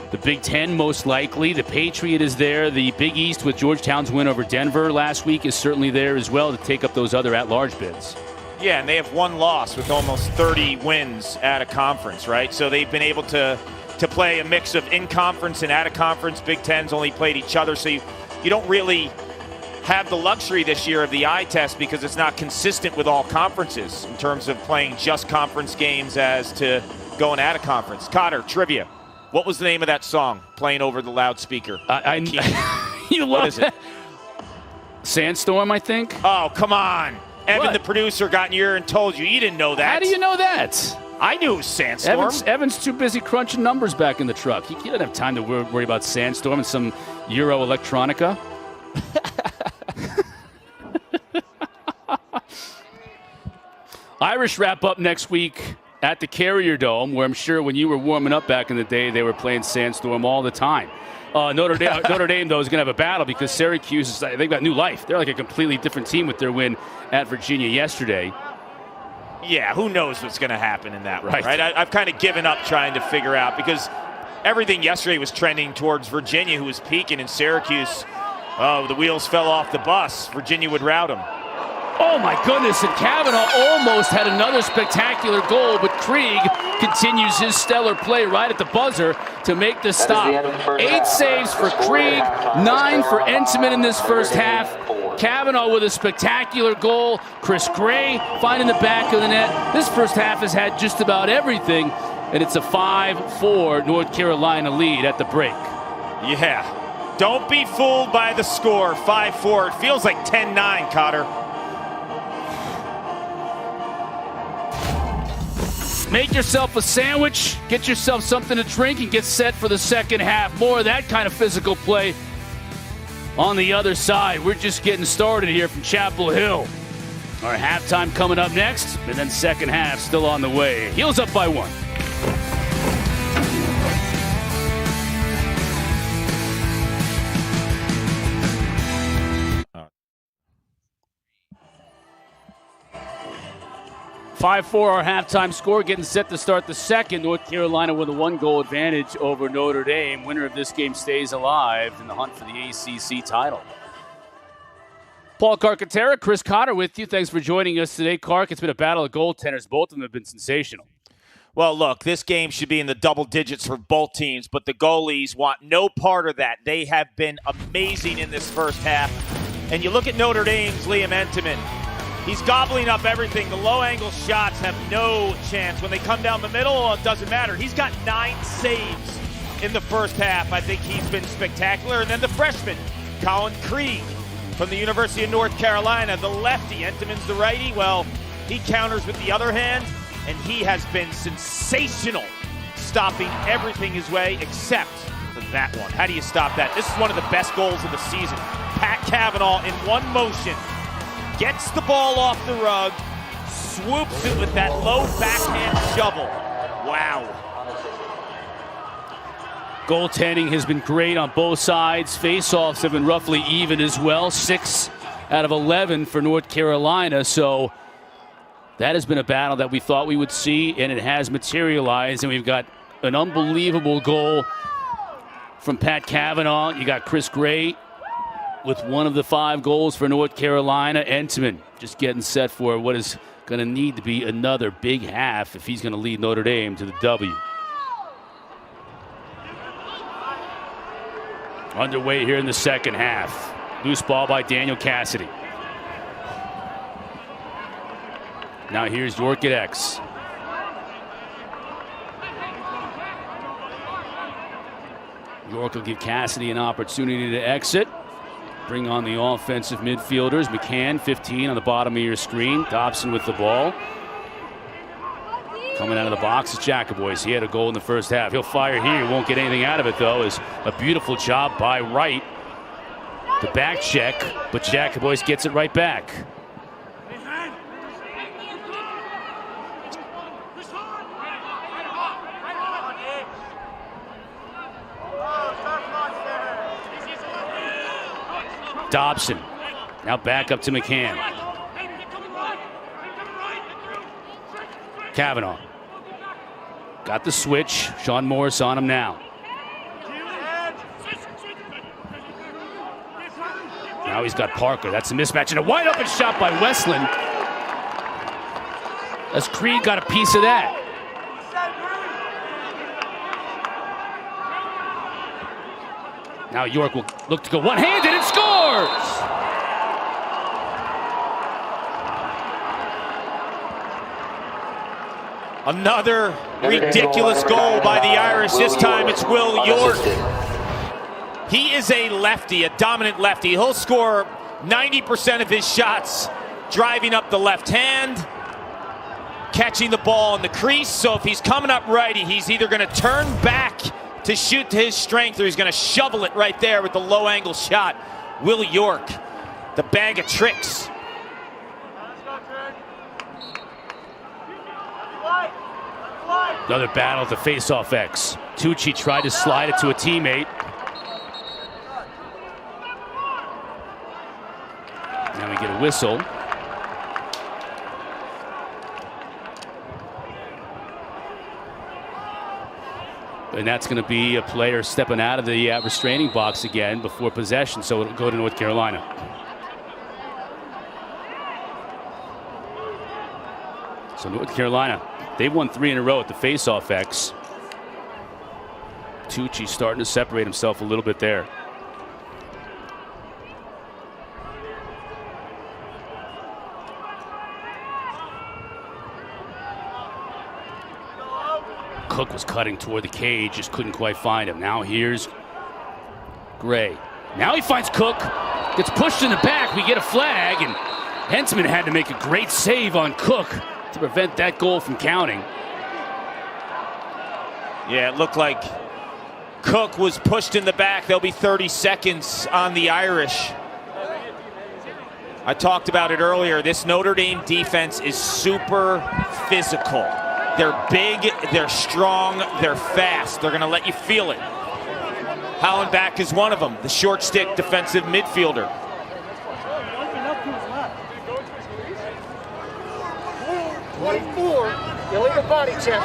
[SPEAKER 2] the Big Ten, most likely. The Patriot is there. The Big East with Georgetown's win over Denver last week is certainly there as well to take up those other at-large bids.
[SPEAKER 1] Yeah, and they have 1 loss with almost 30 wins at a conference, right? So they've been able to play a mix of in-conference and out-of-conference. Big Ten's only played each other, so you don't really have the luxury this year of the eye test because it's not consistent with all conferences in terms of playing just conference games as to going out of conference. Cotter, trivia. What was the name of that song playing over the loudspeaker?
[SPEAKER 2] You love
[SPEAKER 1] what is it?
[SPEAKER 2] Sandstorm, I think.
[SPEAKER 1] Oh, come on. Evan, the producer, got in your ear and told you. You didn't know that.
[SPEAKER 2] How do you know that?
[SPEAKER 1] I knew it was Sandstorm.
[SPEAKER 2] Evan's too busy crunching numbers back in the truck. He doesn't have time to worry about Sandstorm and some Euro electronica. Irish wrap up next week at the Carrier Dome, where I'm sure when you were warming up back in the day, they were playing Sandstorm all the time. Notre Dame, though, is going to have a battle because Syracuse, they've got new life. They're like a completely different team with their win at Virginia yesterday.
[SPEAKER 1] Yeah, who knows what's going to happen in that one, right? I've kind of given up trying to figure out because everything yesterday was trending towards Virginia, who was peaking, in Syracuse. Oh, the wheels fell off the bus. Virginia would rout them.
[SPEAKER 2] Oh, my goodness, and Kavanaugh almost had another spectacular goal, but Krieg continues his stellar play right at the buzzer to make the stop. 8 saves for Krieg, 9 for Entman in this first half. Kavanaugh with a spectacular goal. Chris Gray finding the back of the net. This first half has had just about everything, and it's a 5-4 North Carolina lead at the break.
[SPEAKER 1] Yeah, don't be fooled by the score, 5-4. It feels like 10-9, Cotter.
[SPEAKER 2] Make yourself a sandwich, get yourself something to drink, and get set for the second half. More of that kind of physical play on the other side. We're just getting started here from Chapel Hill. Our halftime coming up next, and then second half still on the way. Heels up by 1. 5-4 our halftime score, getting set to start the second. North Carolina with a 1-goal advantage over Notre Dame. Winner of this game stays alive in the hunt for the ACC title. Paul Carcaterra, Chris Cotter with you. Thanks for joining us today. Carc, it's been a battle of goaltenders. Both of them have been sensational.
[SPEAKER 1] Well, look, this game should be in the double digits for both teams, but the goalies want no part of that. They have been amazing in this first half. And you look at Notre Dame's Liam Entman. He's gobbling up everything. The low-angle shots have no chance. When they come down the middle, it doesn't matter. He's got 9 saves in the first half. I think he's been spectacular. And then the freshman, Colin Krieg from the University of North Carolina, the lefty. Entman's the righty. Well, he counters with the other hand, and he has been sensational, stopping everything his way except for that one. How do you stop that? This is one of the best goals of the season. Pat Kavanaugh in one motion gets the ball off the rug, swoops it with that low backhand shovel. Wow.
[SPEAKER 2] Goaltending has been great on both sides. Face-offs have been roughly even as well. 6 out of 11 for North Carolina. So that has been a battle that we thought we would see, and it has materialized. And we've got an unbelievable goal from Pat Kavanaugh. You got Chris Gray with one of the 5 goals for North Carolina. Entman just getting set for what is going to need to be another big half if he's going to lead Notre Dame to the W. Underway here in the second half. Loose ball by Daniel Cassidy. Now here's York at X. York will give Cassidy an opportunity to exit. Bring on the offensive midfielders. McCann, 15 on the bottom of your screen. Dobson with the ball. Coming out of the box is Jacobois. He had a goal in the first half. He'll fire here. He won't get anything out of it, though. Is a beautiful job by Wright. The back check, but Jacobois gets it right back. Dobson now back up to McCann. Kavanaugh got the switch. Sean Morris on him now. Now he's got Parker. That's a mismatch and a wide open shot by Westland. As Krieg got a piece of that. Now York will look to go one-handed and scores!
[SPEAKER 1] Another ridiculous goal by the Irish. This time it's Will York. He is a lefty, a dominant lefty. He'll score 90% of his shots driving up the left hand, catching the ball in the crease. So if he's coming up righty, he's either going to turn back to shoot to his strength, or he's going to shovel it right there with the low angle shot. Will York, the bag of tricks.
[SPEAKER 2] Another battle at the face-off X. Tucci tried to slide it to a teammate. Now we get a whistle. And that's going to be a player stepping out of the restraining box again before possession, so it'll go to North Carolina. So North Carolina, they've won 3 in a row at the face-off X. Tucci starting to separate himself a little bit there. Cook was cutting toward the cage, just couldn't quite find him. Now here's Gray. Now he finds Cook, gets pushed in the back. We get a flag, and Hensman had to make a great save on Cook to prevent that goal from counting.
[SPEAKER 1] Yeah, it looked like Cook was pushed in the back. There'll be 30 seconds on the Irish. I talked about it earlier. This Notre Dame defense is super physical. They're big, they're strong, they're fast. They're going to let you feel it. Hallenbach is one of them, the short stick defensive midfielder.
[SPEAKER 3] Illegal body check.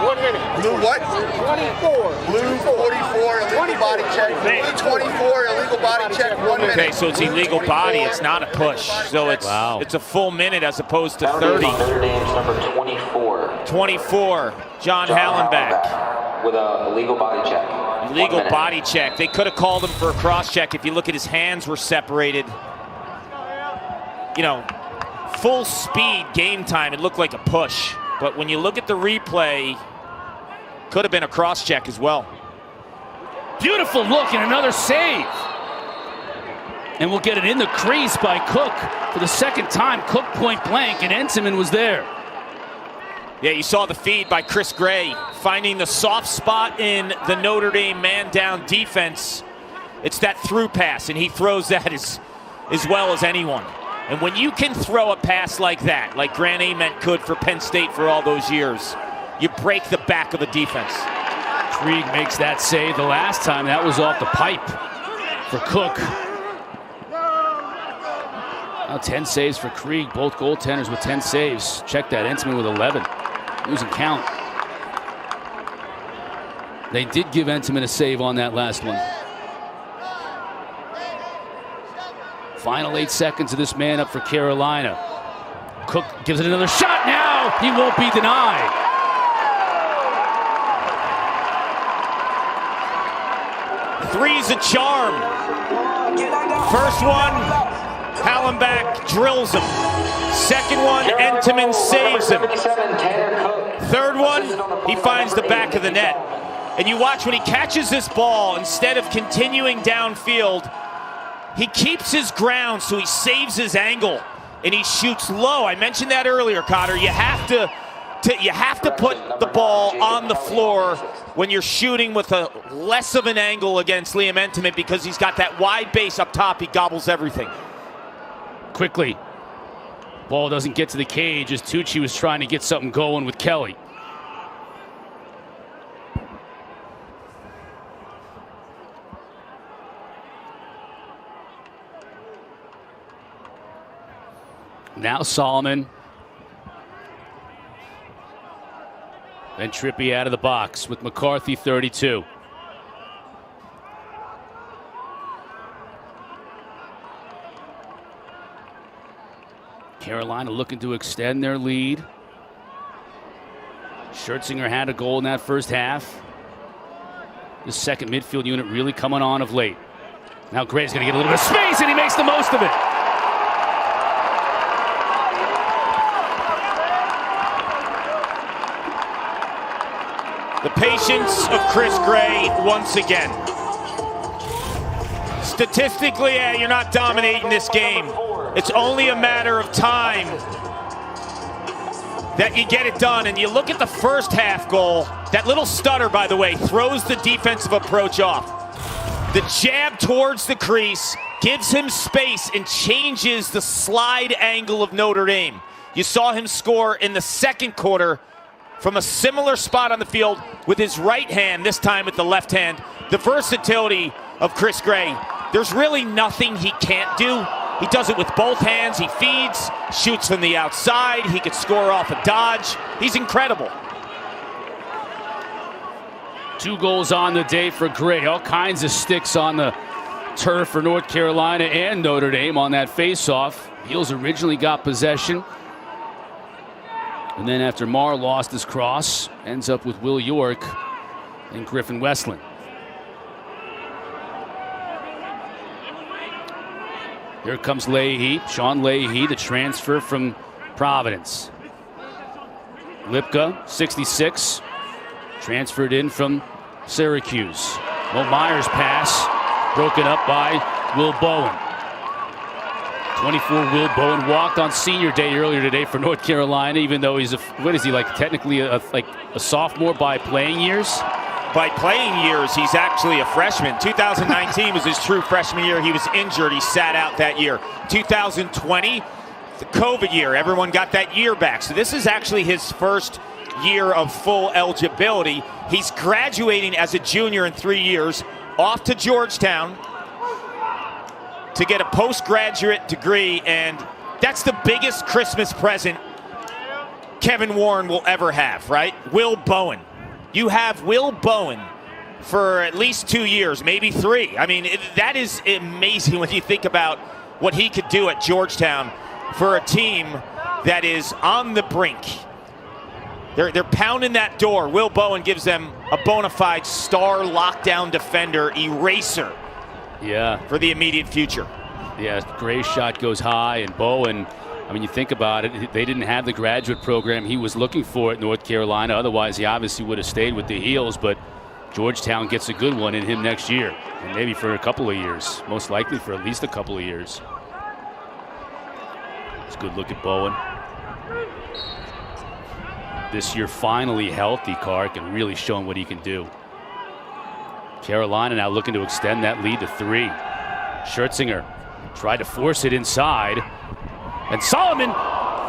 [SPEAKER 3] 1 minute.
[SPEAKER 7] Blue what?
[SPEAKER 3] 24.
[SPEAKER 7] Blue 44, illegal body check. Blue 24, illegal body check, 1 minute.
[SPEAKER 1] Okay, so it's illegal body. It's not a push. So it's it's a full minute as opposed to 30.
[SPEAKER 6] Notre Dame's number 24.
[SPEAKER 1] 24, John Hallenbach.
[SPEAKER 6] With a illegal body check.
[SPEAKER 1] Illegal body check. They could have called him for a cross check. If you look at his hands were separated. You know, full speed game time, it looked like a push. But when you look at the replay, could have been a cross check as well.
[SPEAKER 2] Beautiful look and another save. And we'll get it in the crease by Cook for the second time. Cook point blank, and Entenmann was there.
[SPEAKER 1] Yeah, you saw the feed by Chris Gray, finding the soft spot in the Notre Dame man-down defense. It's that through pass, and he throws that as well as anyone. And when you can throw a pass like that, like Grant Ament could for Penn State for all those years, you break the back of a defense.
[SPEAKER 2] Krieg makes that save the last time. That was off the pipe for Cook. Now 10 saves for Krieg. Both goaltenders with 10 saves. Check that. Entenmann with 11. Losing count. They did give Entenmann a save on that last one. Final 8 seconds of this man up for Carolina. Cook gives it another shot now. He won't be denied.
[SPEAKER 1] Three's a charm. First one, Hallenbach drills him. Second one, Entenmann saves him. Third one, he finds the back of the net. And you watch when he catches this ball, instead of continuing downfield, he keeps his ground, so he saves his angle, and he shoots low. I mentioned that earlier, Cotter. You have to put the ball on the floor when you're shooting with a less of an angle against Liam Entenmann, because he's got that wide base up top. He gobbles everything.
[SPEAKER 2] Quickly, ball doesn't get to the cage as Tucci was trying to get something going with Kelly. Now Solomon. Then Trippi out of the box with McCarthy 32. Carolina looking to extend their lead. Schertzinger had a goal in that first half. The second midfield unit really coming on of late. Now Gray's going to get a little bit of space, and he makes the most of it.
[SPEAKER 1] The patience of Chris Gray once again. Statistically, you're not dominating this game. It's only a matter of time that you get it done. And you look at the first half goal. That little stutter, by the way, throws the defensive approach off. The jab towards the crease gives him space and changes the slide angle of Notre Dame. You saw him score in the second quarter from a similar spot on the field with his right hand, this time with the left hand. The versatility of Chris Gray. There's really nothing he can't do. He does it with both hands. He feeds, shoots from the outside. He could score off a dodge. He's incredible.
[SPEAKER 2] 2 goals on the day for Gray. All kinds of sticks on the turf for North Carolina and Notre Dame on that faceoff. Heels originally got possession. And then after Marr lost his cross, ends up with Will York and Griffin Westland. Here comes Leahy, Sean Leahy, the transfer from Providence. Lipka, 66, transferred in from Syracuse. Mo Myers' pass broken up by Will Bowen. 24 Will Bowen walked on senior day earlier today for North Carolina, even though he's technically a sophomore by playing years?
[SPEAKER 1] By playing years, he's actually a freshman. 2019 was his true freshman year. He was injured. He sat out that year. 2020, the COVID year. Everyone got that year back. So this is actually his first year of full eligibility. He's graduating as a junior in 3 years, off to Georgetown to get a postgraduate degree, and that's the biggest Christmas present Kevin Warren will ever have, right? Will Bowen. You have Will Bowen for at least 2 years, maybe 3. I mean, that is amazing when you think about what he could do at Georgetown for a team that is on the brink. They're pounding that door. Will Bowen gives them a bona fide star lockdown defender, eraser.
[SPEAKER 2] Yeah.
[SPEAKER 1] For the immediate future.
[SPEAKER 2] Yeah, Gray's shot goes high, and Bowen, I mean, you think about it, they didn't have the graduate program he was looking for at North Carolina. Otherwise, he obviously would have stayed with the Heels, but Georgetown gets a good one in him next year, and maybe for a couple of years, most likely for at least a couple of years. It's a good look at Bowen. This year finally healthy, Kark, and really showing what he can do. Carolina now looking to extend that lead to 3. Schertzinger tried to force it inside. And Solomon,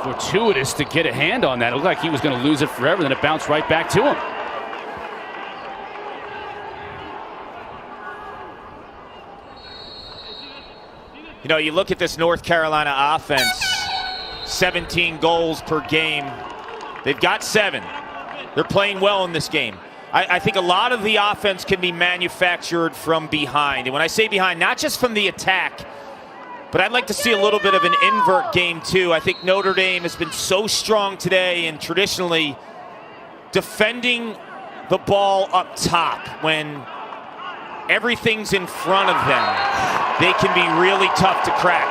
[SPEAKER 2] fortuitous to get a hand on that. It looked like he was going to lose it forever, then it bounced right back to him.
[SPEAKER 1] You know, you look at this North Carolina offense, 17 goals per game. They've got 7. They're playing well in this game. I think a lot of the offense can be manufactured from behind. And when I say behind, not just from the attack, but I'd like to see a little bit of an invert game too. I think Notre Dame has been so strong today and traditionally defending the ball up top when everything's in front of them. They can be really tough to crack.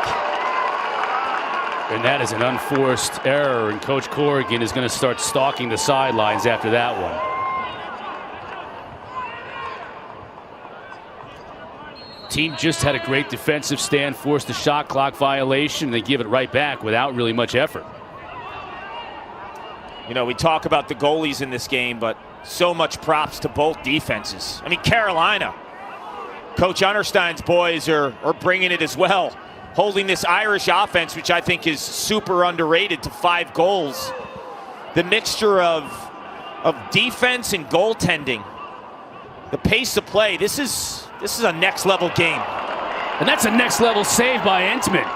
[SPEAKER 2] And that is an unforced error, and Coach Corrigan is going to start stalking the sidelines after that one. Team just had a great defensive stand, forced a shot clock violation, and they give it right back without really much effort.
[SPEAKER 1] You know, we talk about the goalies in this game, but so much props to both defenses. I mean, Carolina, Coach Understein's boys are bringing it as well, holding this Irish offense, which I think is super underrated, to 5 goals. The mixture of defense and goaltending, the pace of play, this is a next level game.
[SPEAKER 2] And that's a next level save by Entman.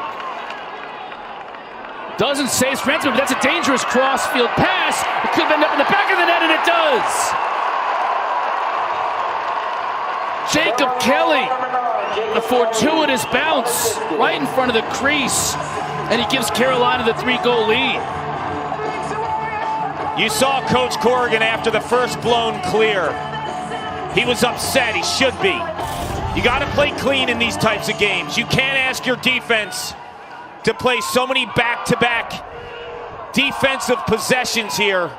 [SPEAKER 2] Doesn't save for Entman, but that's a dangerous cross-field pass. It could end up in the back of the net, and it does. Jacob Kelly, a fortuitous bounce right in front of the crease, and he gives Carolina the 3-goal lead.
[SPEAKER 1] You saw Coach Corrigan after the first blown clear. He was upset. He should be. You got to play clean in these types of games. You can't ask your defense to play so many back-to-back defensive possessions here.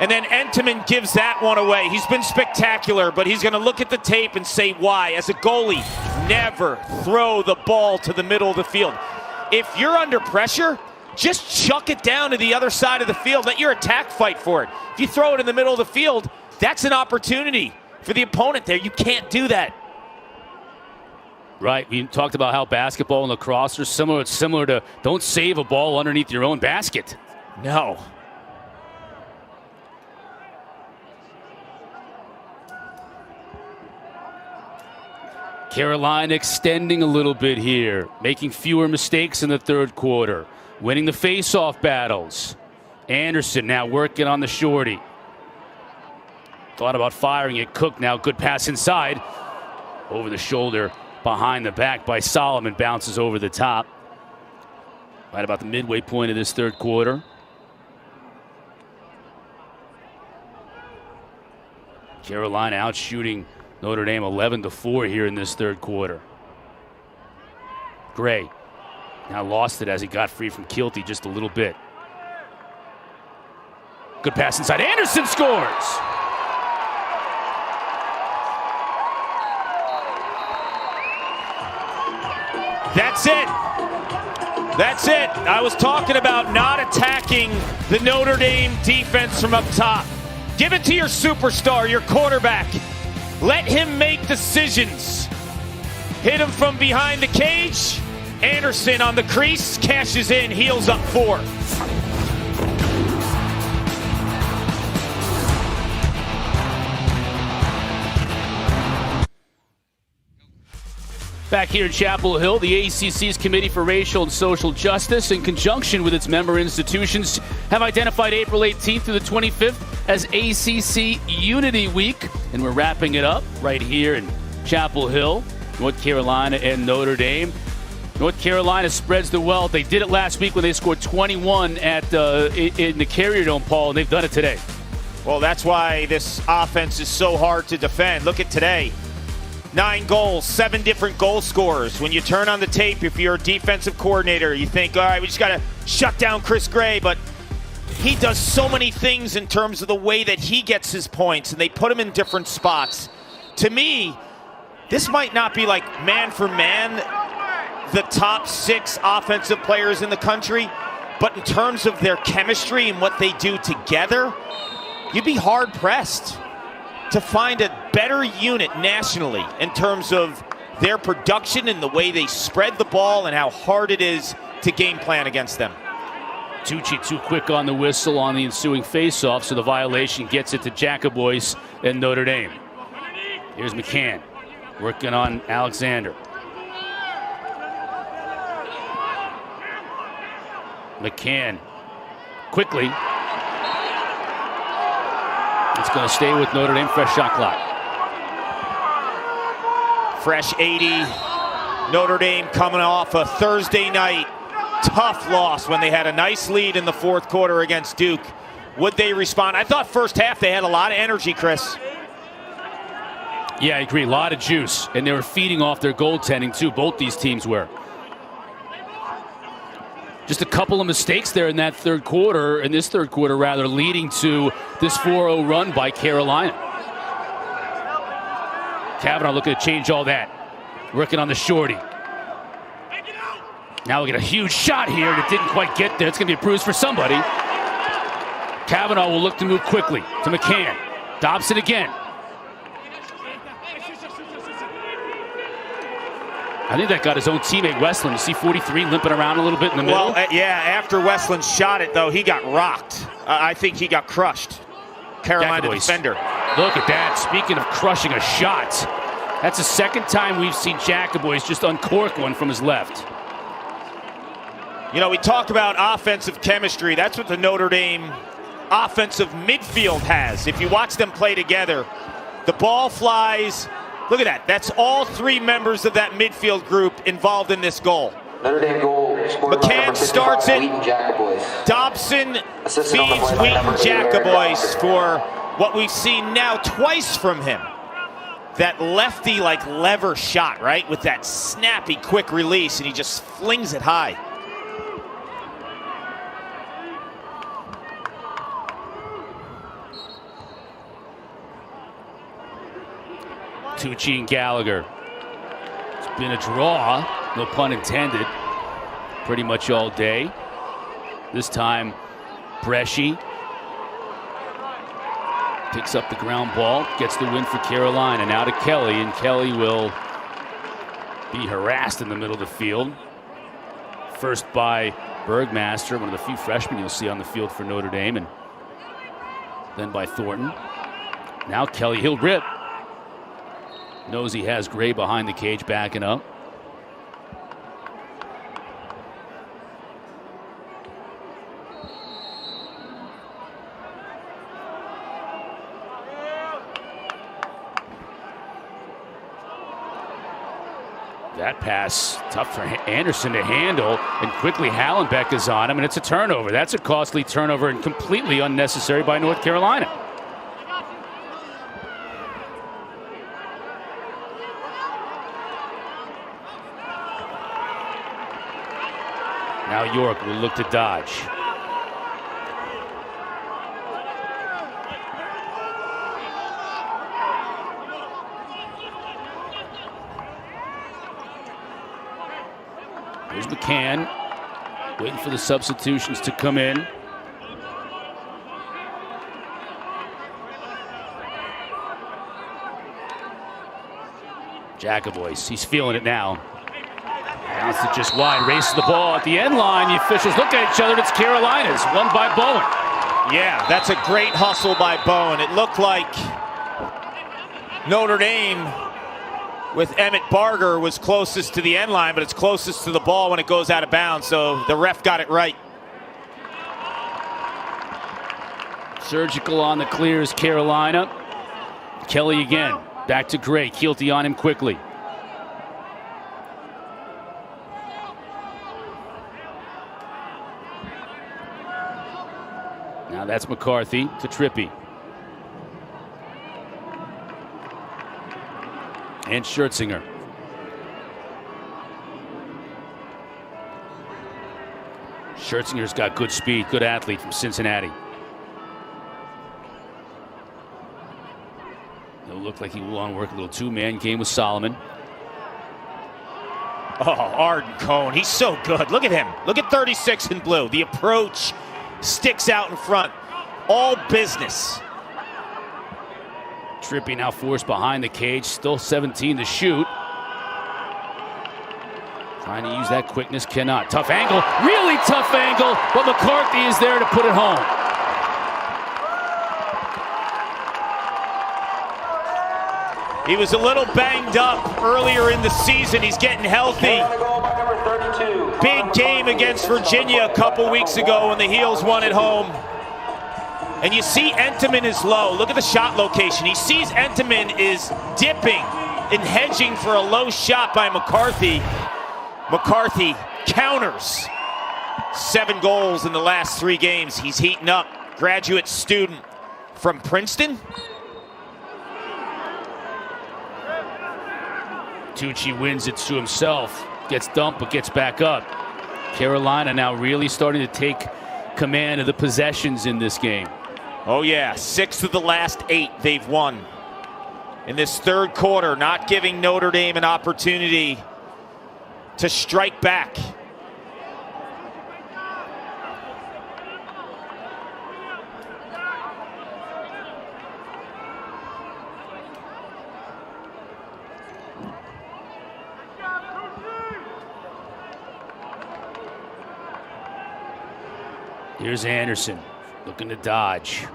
[SPEAKER 1] And then Entman gives that one away. He's been spectacular, but he's going to look at the tape and say why. As a goalie, never throw the ball to the middle of the field. If you're under pressure, just chuck it down to the other side of the field. Let your attack fight for it. If you throw it in the middle of the field, that's an opportunity for the opponent there. You can't do that.
[SPEAKER 2] Right, we talked about how basketball and lacrosse are similar. It's similar to don't save a ball underneath your own basket.
[SPEAKER 1] No.
[SPEAKER 2] Carolina extending a little bit here, making fewer mistakes in the third quarter, winning the face-off battles. Anderson now working on the shorty. Thought about firing it. Cook now, good pass inside. Over the shoulder, behind the back by Solomon, bounces over the top. Right about the midway point of this third quarter. Carolina out shooting Notre Dame 11-4 here in this third quarter. Gray now lost it as he got free from Kilty just a little bit. Good pass inside. Anderson scores!
[SPEAKER 1] That's it. That's it. I was talking about not attacking the Notre Dame defense from up top. Give it to your superstar, your quarterback. Let him make decisions. Hit him from behind the cage. Anderson on the crease, cashes in, heels up 4.
[SPEAKER 2] Back here in Chapel Hill, the ACC's Committee for Racial and Social Justice, in conjunction with its member institutions, have identified April 18th through the 25th as ACC Unity Week. And we're wrapping it up right here in Chapel Hill, North Carolina and Notre Dame. North Carolina spreads the wealth. They did it last week when they scored 21 in the Carrier Dome, Paul, and they've done it today.
[SPEAKER 1] Well, that's why this offense is so hard to defend. Look at today. 9 goals, 7 different goal scorers. When you turn on the tape, if you're a defensive coordinator, you think, all right, we just got to shut down Chris Gray. But he does so many things in terms of the way that he gets his points, and they put him in different spots. To me, this might not be like man for man the top 6 offensive players in the country, but in terms of their chemistry and what they do together, you'd be hard-pressed to find a better unit nationally in terms of their production and the way they spread the ball and how hard it is to game plan against them.
[SPEAKER 2] Tucci too quick on the whistle on the ensuing faceoff, so the violation gets it to Jacobois and Notre Dame. Here's McCann working on Alexander. McCann quickly. It's going to stay with Notre Dame. Fresh shot clock.
[SPEAKER 1] Fresh 80. Notre Dame coming off a Thursday night tough loss when they had a nice lead in the fourth quarter against Duke. Would they respond? I thought first half they had a lot of energy, Chris.
[SPEAKER 2] Yeah, I agree. A lot of juice. And they were feeding off their goaltending, too. Both these teams were. Just a couple of mistakes there in that third quarter, in this third quarter rather, leading to this 4-0 run by Carolina. Kavanaugh looking to change all that. Working on the shorty. Now we get a huge shot here, and it didn't quite get there. It's going to be a bruise for somebody. Kavanaugh will look to move quickly to McCann. Dobson again. I think that got his own teammate Westland. You see 43 limping around a little bit in the middle.
[SPEAKER 1] Well, yeah, after Westland shot it, though, he got rocked. I think he got crushed. Carolina defender.
[SPEAKER 2] Look at that. Speaking of crushing a shot, that's the second time we've seen Jacobois just uncork one from his left.
[SPEAKER 1] You know, we talk about offensive chemistry. That's what the Notre Dame offensive midfield has. If you watch them play together, the ball flies. Look at that. That's all 3 members of that midfield group involved in this goal.
[SPEAKER 6] Notre Dame goal scored by
[SPEAKER 1] McCann starts it. Dobson feeds Wheaton Jacobois for what we've seen now twice from him. That lefty like lever shot, right? With that snappy quick release, and he just flings it high.
[SPEAKER 2] Tucci and Gallagher. It's been a draw, no pun intended, pretty much all day. This time, Bresci picks up the ground ball, gets the win for Carolina. Now to Kelly, and Kelly will be harassed in the middle of the field. First by Bergmaster, one of the few freshmen you'll see on the field for Notre Dame, and then by Thornton. Now Kelly, he'll rip. Knows he has Gray behind the cage backing up. That pass, tough for Anderson to handle, and quickly Hallenbeck is on him, and it's a turnover. That's a costly turnover and completely unnecessary by North Carolina. Now York will look to dodge. Here's McCann, waiting for the substitutions to come in. Jacobois, he's feeling it now. Bounced it just wide, races the ball at the end line. The officials look at each other, and it's Carolina's, won by Bowen.
[SPEAKER 1] Yeah, that's a great hustle by Bowen. It looked like Notre Dame with Emmett Barger was closest to the end line, but it's closest to the ball when it goes out of bounds, so the ref got it right.
[SPEAKER 2] Surgical on the clears, Carolina. Kelly again, back to Gray, Keelty on him quickly. Now that's McCarthy to Trippy. And Schertzinger. Schertzinger's got good speed, good athlete from Cincinnati. It'll look like he will want to work a little two-man game with Solomon.
[SPEAKER 1] Oh, Arden Cohn, he's so good. Look at him. Look at 36 in blue. The approach sticks out in front. All business.
[SPEAKER 2] Trippy now forced behind the cage, still 17 to shoot. Trying to use that quickness, cannot. Tough angle, really tough angle, but McCarthy is there to put it home.
[SPEAKER 1] He was a little banged up earlier in the season. He's getting healthy. Big game against Virginia a couple weeks ago when the Heels won at home. And you see Entenmann is low. Look at the shot location. He sees Entenmann is dipping and hedging for a low shot by McCarthy. McCarthy counters. 7 goals in the last 3 games. He's heating up. Graduate student from Princeton.
[SPEAKER 2] Tucci wins it to himself. Gets dumped but gets back up. Carolina now really starting to take command of the possessions in this game.
[SPEAKER 1] Oh yeah, 6 of the last 8 they've won. In this third quarter, not giving Notre Dame an opportunity to strike back.
[SPEAKER 2] Here's Anderson, looking to dodge.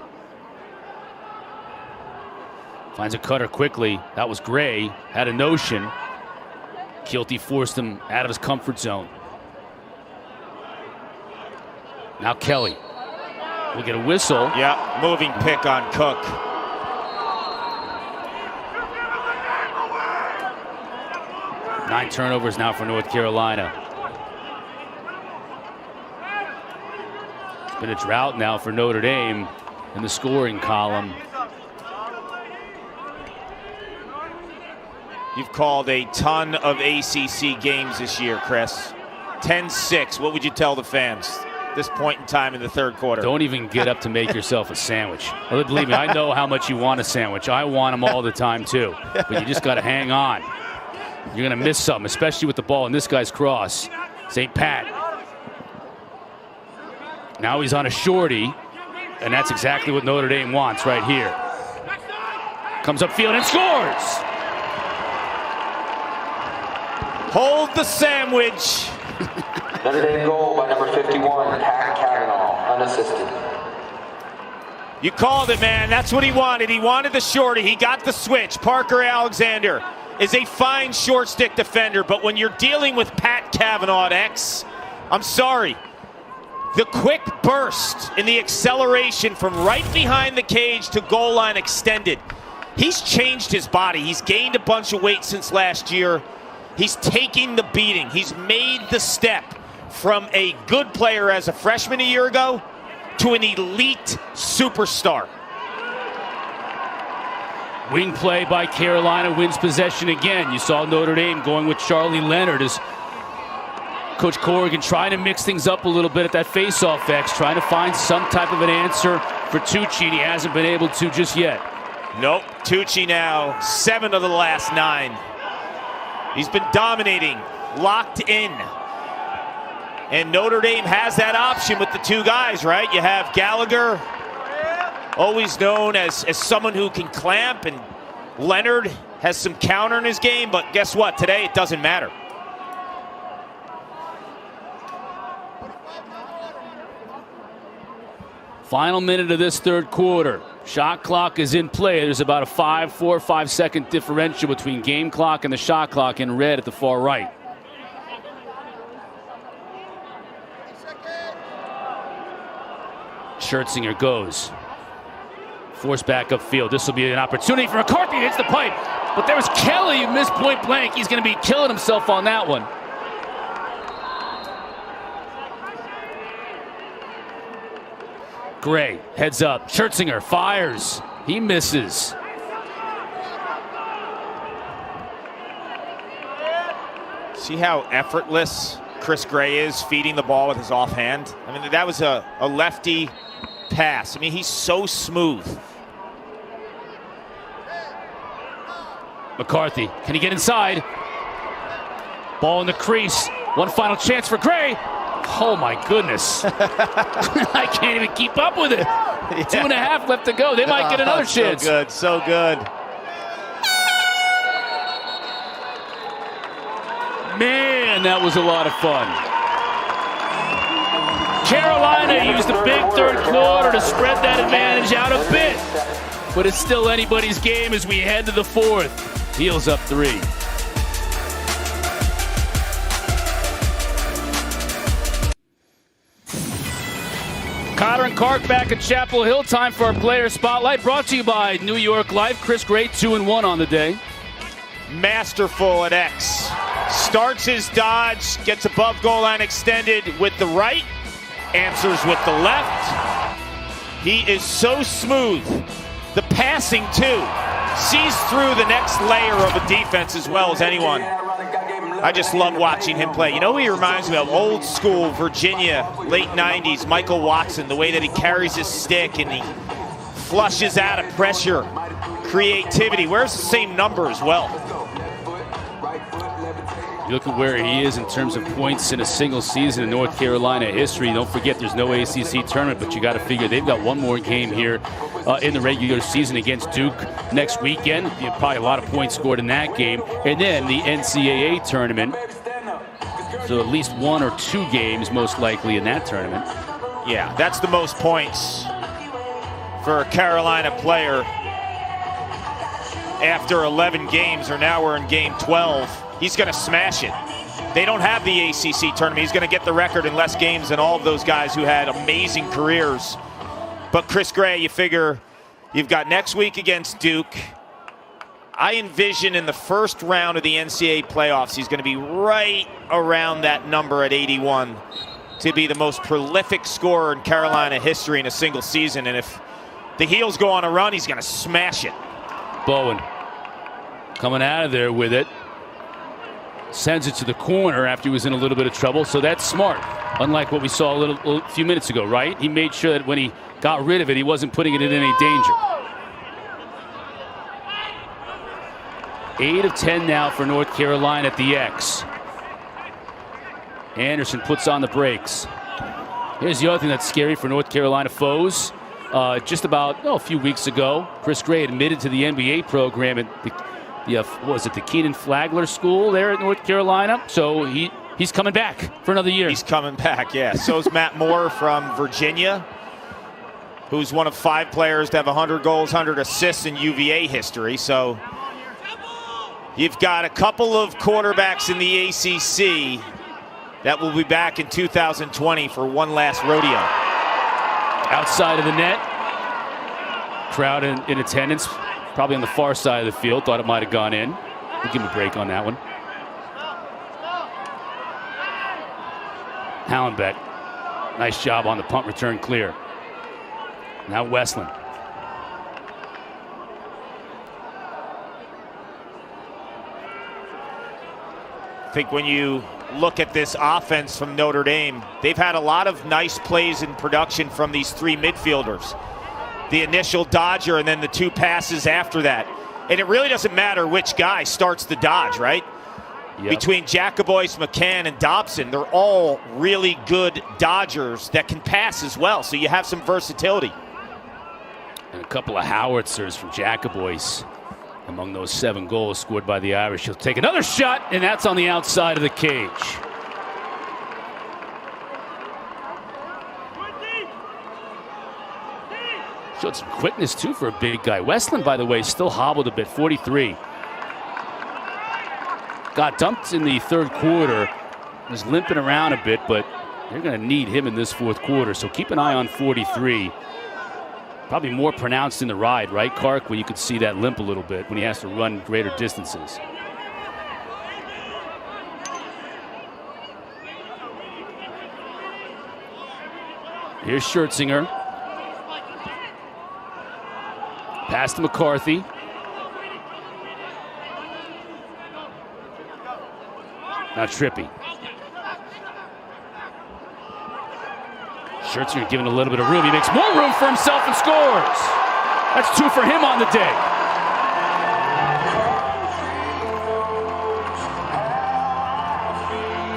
[SPEAKER 2] Finds a cutter quickly. That was Gray, had a notion. Keelty forced him out of his comfort zone. Now Kelly will get a whistle.
[SPEAKER 1] Yeah, moving pick on Cook.
[SPEAKER 2] Nine turnovers now for North Carolina. It's been a drought now for Notre Dame in the scoring column.
[SPEAKER 1] You've called a ton of ACC games this year, Chris. 10-6. What would you tell the fans at this point in time in the third quarter?
[SPEAKER 2] Don't even get up to make yourself a sandwich. Believe me, I know how much you want a sandwich. I want them all the time, too. But you just got to hang on. You're going to miss something, especially with the ball in this guy's cross. St. Pat. Now he's on a shorty, and that's exactly what Notre Dame wants right here. Comes upfield and scores!
[SPEAKER 1] Hold the sandwich.
[SPEAKER 6] Notre Dame goal by number 51, Pat Cavanaugh, unassisted.
[SPEAKER 1] You called it, man. That's what he wanted. He wanted the shorty. He got the switch. Parker Alexander is a fine short stick defender, but when you're dealing with Pat Kavanaugh at X, I'm sorry. The quick burst in the acceleration from right behind the cage to goal line extended. He's changed his body. He's gained a bunch of weight since last year. He's taking the beating. He's made the step from a good player as a freshman a year ago to an elite superstar.
[SPEAKER 2] Wing play by Carolina wins possession again. You saw Notre Dame going with Charlie Leonard as Coach Corrigan trying to mix things up a little bit at that face-off X, trying to find some type of an answer for Tucci, and he hasn't been able to just yet.
[SPEAKER 1] Nope, Tucci now 7 of the last 9. He's been dominating, locked in. And Notre Dame has that option with the 2 guys, right? You have Gallagher, always known as someone who can clamp, and Leonard has some counter in his game, but guess what? Today it doesn't matter.
[SPEAKER 2] Final minute of this third quarter. Shot clock is in play. There's about a 4 or 5 second differential between game clock and the shot clock in red at the far right. Schertzinger goes. Forced back upfield. This will be an opportunity for McCarthy. Hits the pipe. But there was Kelly who missed point blank. He's going to be killing himself on that one. Gray heads up. Schertzinger fires. He misses.
[SPEAKER 1] See how effortless Chris Gray is feeding the ball with his offhand? I mean, that was a lefty pass. I mean, he's so smooth.
[SPEAKER 2] McCarthy, can he get inside? Ball in the crease. One final chance for Gray. Oh my goodness. I can't even keep up with it. Yeah. 2.5 left to go. They might get another chance.
[SPEAKER 1] So good, so good.
[SPEAKER 2] Man, that was a lot of fun. Carolina used the big third quarter to spread that advantage out a bit. But it's still anybody's game as we head to the fourth. Heels up 3. Cotter and Clark back at Chapel Hill. Time for our player spotlight, brought to you by New York Life. Chris Gray, 2-1 on the day.
[SPEAKER 1] Masterful at X. Starts his dodge, gets above goal line extended with the right, answers with the left. He is so smooth. The passing, too. Sees through the next layer of a defense as well as anyone. I just love watching him play. You know who he reminds me of? Old school Virginia, late 90s, Michael Watson, the way that he carries his stick and he flushes out of pressure. Creativity. Wears the same number as well.
[SPEAKER 2] You look at where he is in terms of points in a single season in North Carolina history. Don't forget there's no ACC tournament, but you got to figure they've got one more game here in the regular season against Duke next weekend. Probably a lot of points scored in that game. And then the NCAA tournament. So at least 1 or 2 games most likely in that tournament.
[SPEAKER 1] Yeah, that's the most points for a Carolina player after 11 games, or now we're in game 12. He's going to smash it. They don't have the ACC tournament. He's going to get the record in less games than all of those guys who had amazing careers. But Chris Gray, you figure you've got next week against Duke. I envision in the first round of the NCAA playoffs, he's going to be right around that number at 81 to be the most prolific scorer in Carolina history in a single season. And if the Heels go on a run, he's going to smash it.
[SPEAKER 2] Bowen coming out of there with it. Sends it to the corner after he was in a little bit of trouble, so that's smart. Unlike what we saw a few minutes ago, right? He made sure that when he got rid of it, he wasn't putting it in any danger. 8 of 10 now for North Carolina at the X. Anderson puts on the brakes. Here's the other thing that's scary for North Carolina foes. Just about a few weeks ago, Chris Gray admitted to the NBA program at the Keenan Flagler School there at North Carolina. So he's coming back for another year.
[SPEAKER 1] He's coming back, yeah. So is Matt Moore from Virginia. who's one of 5 players to have 100 goals, 100 assists in UVA history. So you've got a couple of quarterbacks in the ACC that will be back in 2020 for one last rodeo.
[SPEAKER 2] Outside of the net. Crowd in attendance, probably on the far side of the field. Thought it might have gone in. We'll give him a break on that one. Hallenbeck, nice job on the punt return clear. Now Westland.
[SPEAKER 1] I think when you look at this offense from Notre Dame, they've had a lot of nice plays in production from these 3 midfielders. The initial dodger and then the 2 passes after that. And it really doesn't matter which guy starts the dodge, right?
[SPEAKER 2] Yep.
[SPEAKER 1] Between Jacobois, McCann, and Dobson, they're all really good dodgers that can pass as well. So you have some versatility.
[SPEAKER 2] And a couple of howitzers from Jacobois among those 7 goals scored by the Irish. He'll take another shot, and that's on the outside of the cage. Showed some quickness, too, for a big guy. Westland, by the way, still hobbled a bit, 43. Got dumped in the 3rd quarter. Was limping around a bit, but they're going to need him in this 4th quarter. So keep an eye on 43. Probably more pronounced in the ride, right, Kark, where you could see that limp a little bit when he has to run greater distances. Here's Schertzinger. Pass to McCarthy. Now Trippy. Schertzinger giving a little bit of room. He makes more room for himself and scores. That's 2 for him on the day.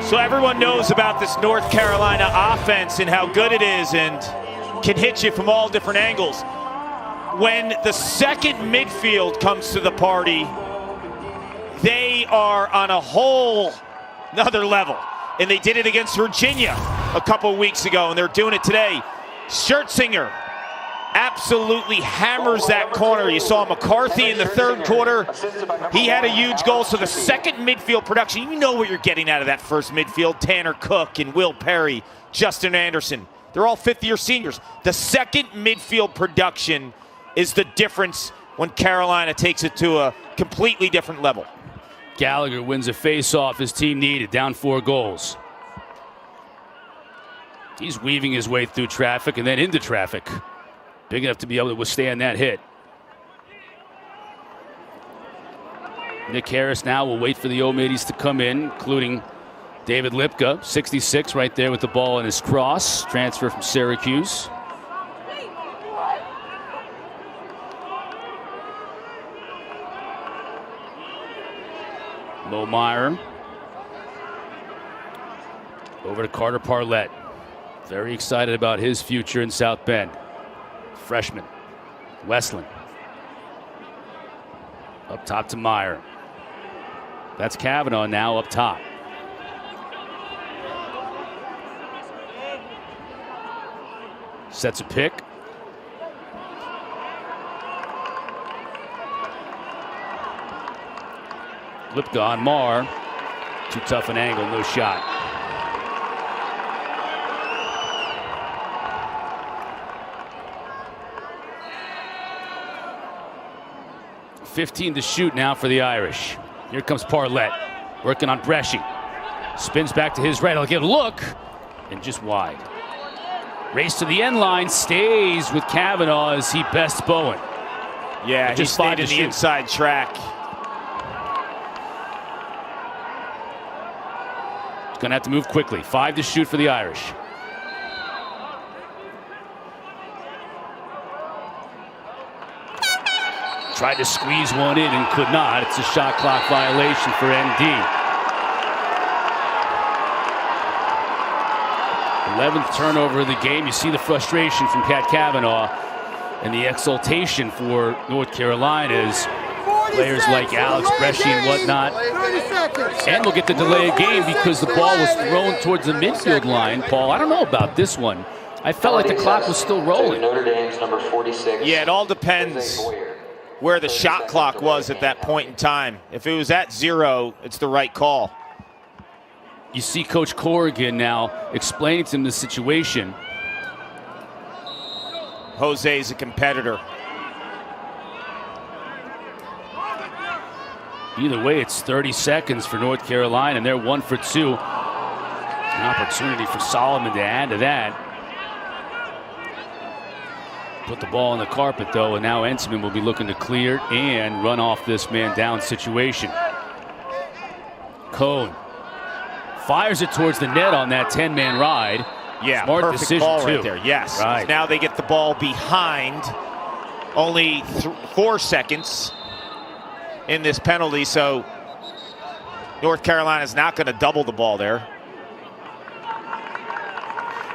[SPEAKER 1] So everyone knows about this North Carolina offense and how good it is and can hit you from all different angles. When the second midfield comes to the party, they are on a whole nother level. And they did it against Virginia a couple weeks ago, and they're doing it today. Schertzinger absolutely hammers that corner. You saw McCarthy in the 3rd quarter. He had a huge goal. So the second midfield production, you know what you're getting out of that first midfield. Tanner Cook and Will Perry, Justin Anderson. They're all 5th-year seniors. The second midfield production is the difference when Carolina takes it to a completely different level.
[SPEAKER 2] Gallagher wins a face-off his team needed, down 4 goals. He's weaving his way through traffic and then into traffic. Big enough to be able to withstand that hit. Nick Harris now will wait for the O'Middies to come in, including David Lipka, 66 right there with the ball in his cross. Transfer from Syracuse. Lohmeyer. Over to Carter Parlett. Very excited about his future in South Bend. Freshman. Westland. Up top to Meyer. That's Kavanaugh now up top. Sets a pick. Lipka on Marr. Too tough an angle, no shot. .15 to shoot now for the Irish. Here comes Parlett, working on Bresci. Spins back to his right, I'll get a look, and just wide. Race to the end line, stays with Kavanaugh as he bests Bowen.
[SPEAKER 1] Yeah, he stayed in the inside track.
[SPEAKER 2] Gonna have to move quickly. 5 to shoot for the Irish. Tried to squeeze one in and could not. It's a shot clock violation for ND. 11th turnover of the game. You see the frustration from Pat Kavanaugh and the exultation for North Carolina's players like Alex Bresci and whatnot. And we'll get the delay of game because the ball was thrown towards the midfield line. Paul, I don't know about this one. I felt like the clock was still rolling.
[SPEAKER 6] Notre Dame's number 46.
[SPEAKER 1] Yeah, it all depends where the shot clock was at that point in time. If it was at 0, it's the right call.
[SPEAKER 2] You see Coach Corrigan now explaining to him the situation.
[SPEAKER 1] Jose's a competitor.
[SPEAKER 2] Either way, it's 30 seconds for North Carolina, and they're 1 for 2. An opportunity for Solomon to add to that. Put the ball on the carpet, though, and now Enseman will be looking to clear and run off this man down situation. Cone fires it towards the net on that 10-man ride.
[SPEAKER 1] Yeah,
[SPEAKER 2] smart
[SPEAKER 1] perfect
[SPEAKER 2] decision,
[SPEAKER 1] ball
[SPEAKER 2] too.
[SPEAKER 1] right there. Yes.
[SPEAKER 2] Right.
[SPEAKER 1] Now they get the ball behind. Only 4 seconds in this penalty, so North Carolina's not going to double the ball there.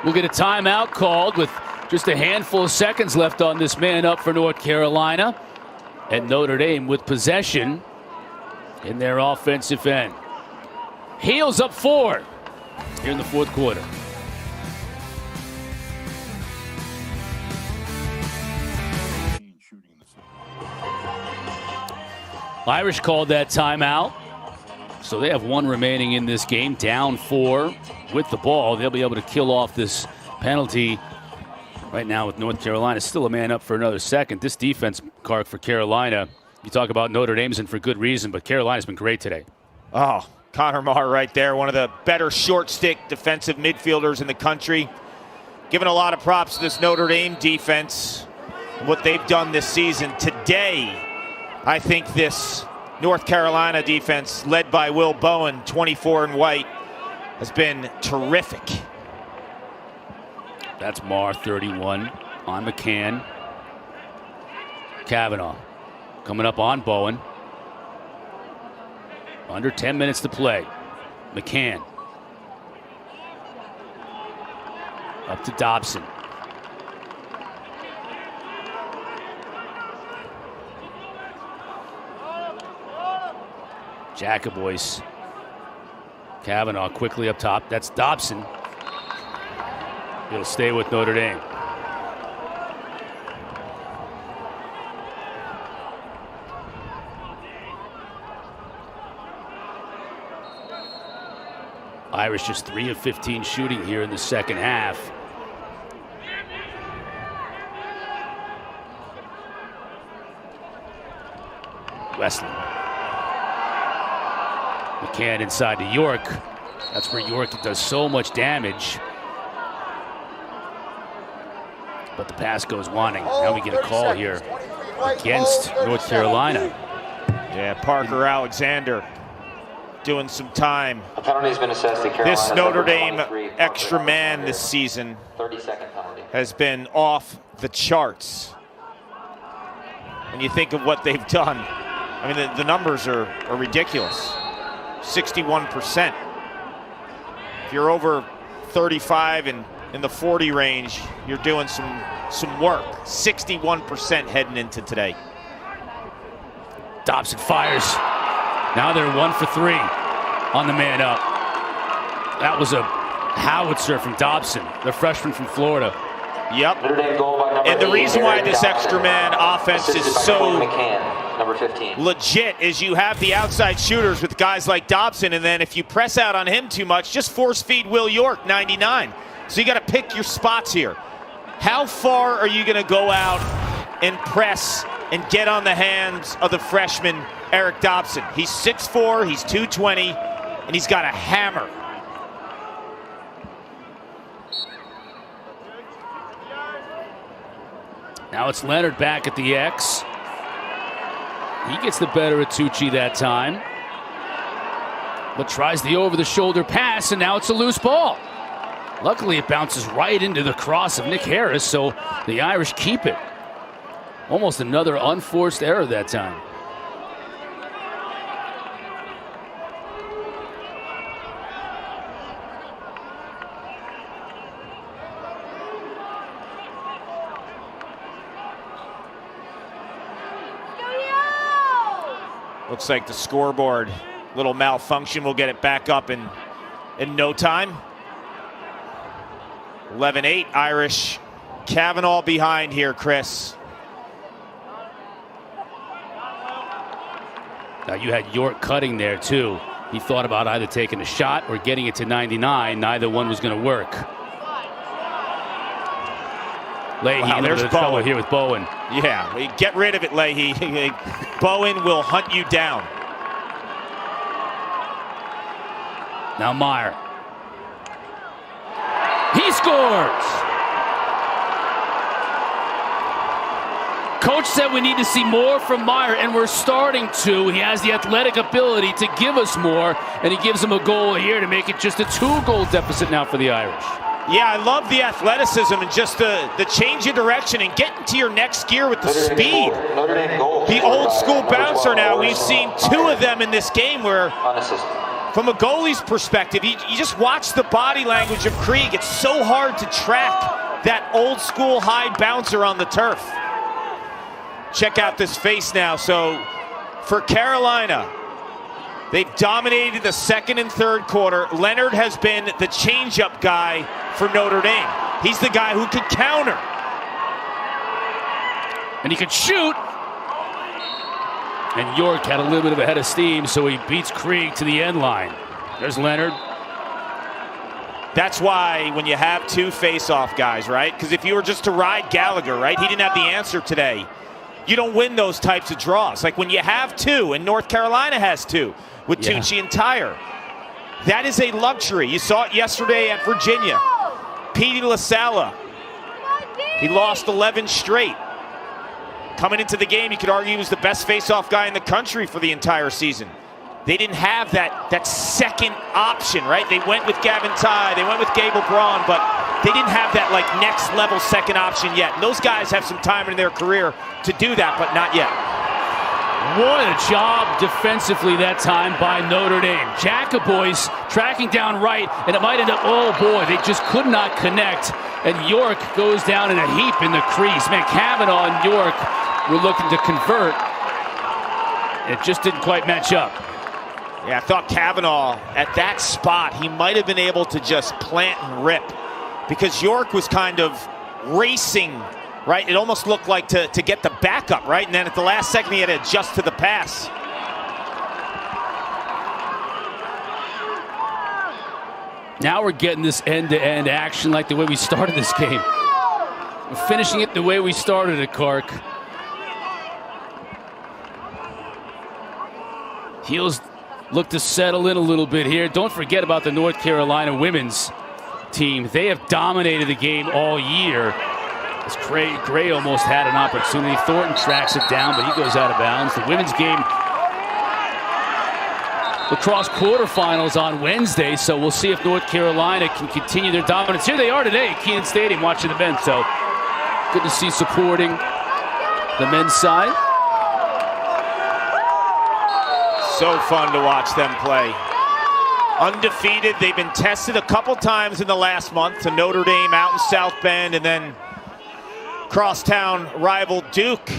[SPEAKER 2] We'll get a timeout called with just a handful of seconds left on this man up for North Carolina. And Notre Dame with possession in their offensive end. Heels up 4 here in the 4th quarter. Irish called that timeout. So they have 1 remaining in this game, down 4 with the ball. They'll be able to kill off this penalty right now with North Carolina. Still a man up for another second. This defense, Clark, for Carolina, you talk about Notre Dame's and for good reason, but Carolina's been great today.
[SPEAKER 1] Oh, Connor Marr right there, one of the better short stick defensive midfielders in the country. Giving a lot of props to this Notre Dame defense, what they've done this season. Today, I think this North Carolina defense, led by Will Bowen, 24 in white, has been terrific.
[SPEAKER 2] That's Marr, 31, on McCann. Kavanaugh coming up on Bowen. Under 10 minutes to play. McCann. Up to Dobson. Jacoboyce. Kavanaugh quickly up top. That's Dobson. He'll stay with Notre Dame. Irish just 3 of 15 shooting here in the second half. Westland. McCann inside to York. That's where York does so much damage. But the pass goes wanting. Now we get a call here against North Carolina.
[SPEAKER 1] Yeah, Parker Alexander doing some time.
[SPEAKER 6] A penalty has been assessed to Carolina.
[SPEAKER 1] This Notre Dame extra man this season
[SPEAKER 6] 30-second penalty
[SPEAKER 1] has been off the charts. When you think of what they've done, I mean, the numbers are ridiculous. 61%. If you're over 35 and in the 40 range, you're doing some work. 61% heading into today.
[SPEAKER 2] Dobson fires. Now they're 1 for 3 on the man up. That was a howitzer from Dobson, the freshman from Florida.
[SPEAKER 1] Yep.
[SPEAKER 6] Notre Dame goal by number
[SPEAKER 1] And the
[SPEAKER 6] 8,
[SPEAKER 1] reason why
[SPEAKER 6] Aaron
[SPEAKER 1] this
[SPEAKER 6] Dobson.
[SPEAKER 1] extra man offense is
[SPEAKER 6] Assisted by
[SPEAKER 1] so
[SPEAKER 6] Quinn McCann, number 15.
[SPEAKER 1] legit is you have the outside shooters with guys like Dobson, and then if you press out on him too much, just force feed Will York, 99. So you got to pick your spots here. How far are you going to go out and press and get on the hands of the freshman Eric Dobson? He's 6'4", he's 220, and he's got a hammer.
[SPEAKER 2] Now it's Leonard back at the X. He gets the better of Tucci that time, but tries the over-the-shoulder pass, and now it's a loose ball. Luckily, it bounces right into the cross of Nick Harris, so the Irish keep it. Almost another unforced error that time.
[SPEAKER 1] Looks like the scoreboard, little malfunction. We'll get it back up in no time. 11-8 Irish. Kavanaugh behind here, Chris.
[SPEAKER 2] Now you had York cutting there too. He thought about either taking a shot or getting it to 99. Neither one was going to work. Leahy, there's trouble here with Bowen.
[SPEAKER 1] Yeah, get rid of it, Leahy. Bowen will hunt you down.
[SPEAKER 2] Now Meyer. He scores! Coach said we need to see more from Meyer, and we're starting to. He has the athletic ability to give us more, and he gives him a goal here to make it just a 2-goal deficit now for the Irish.
[SPEAKER 1] Yeah, I love the athleticism and just the change of direction and get into your next gear with the speed. The old school bouncer now, we've seen 2 of them in this game where, from a goalie's perspective, you just watch the body language of Krieg. It's so hard to track that old school high bouncer on the turf. Check out this face now. So for Carolina, they've dominated the second and third quarter. Leonard has been the change-up guy for Notre Dame. He's the guy who could counter.
[SPEAKER 2] And he could shoot. And York had a little bit of a head of steam, so he beats Krieg to the end line. There's Leonard.
[SPEAKER 1] That's why when you have 2 face-off guys, right? Because if you were just to ride Gallagher, right? He didn't have the answer today. You don't win those types of draws. Like when you have 2, and North Carolina has 2 with Tucci and Tyre. That is a luxury. You saw it yesterday at Virginia. Petey LaSalla. He lost 11 straight. Coming into the game, you could argue he was the best face-off guy in the country for the entire season. They didn't have that second option, right? They went with Gavin Tye, they went with Gable Braun, but they didn't have that like next level second option yet. And those guys have some time in their career to do that, but not yet.
[SPEAKER 2] What a job defensively that time by Notre Dame. Jackaboys tracking down right, and it might end up, oh boy, they just could not connect. And York goes down in a heap in the crease. Man, Kavanaugh and York were looking to convert. It just didn't quite match up.
[SPEAKER 1] Yeah, I thought Kavanaugh, at that spot, he might have been able to just plant and rip because York was kind of racing, right? It almost looked like to get the backup, right? And then at the last second, he had to adjust to the pass.
[SPEAKER 2] Now we're getting this end-to-end action like the way we started this game. We're finishing it the way we started it, Clark. Heels look to settle in a little bit here. Don't forget about the North Carolina women's team. They have dominated the game all year. As Gray almost had an opportunity. Thornton tracks it down, but he goes out of bounds. The women's game, Lacrosse quarterfinals on Wednesday, so we'll see if North Carolina can continue their dominance. Here they are today at Kenan Stadium watching the men, so good to see supporting the men's side.
[SPEAKER 1] So fun to watch them play. Undefeated, they've been tested a couple times in the last month to Notre Dame out in South Bend, and then crosstown rival Duke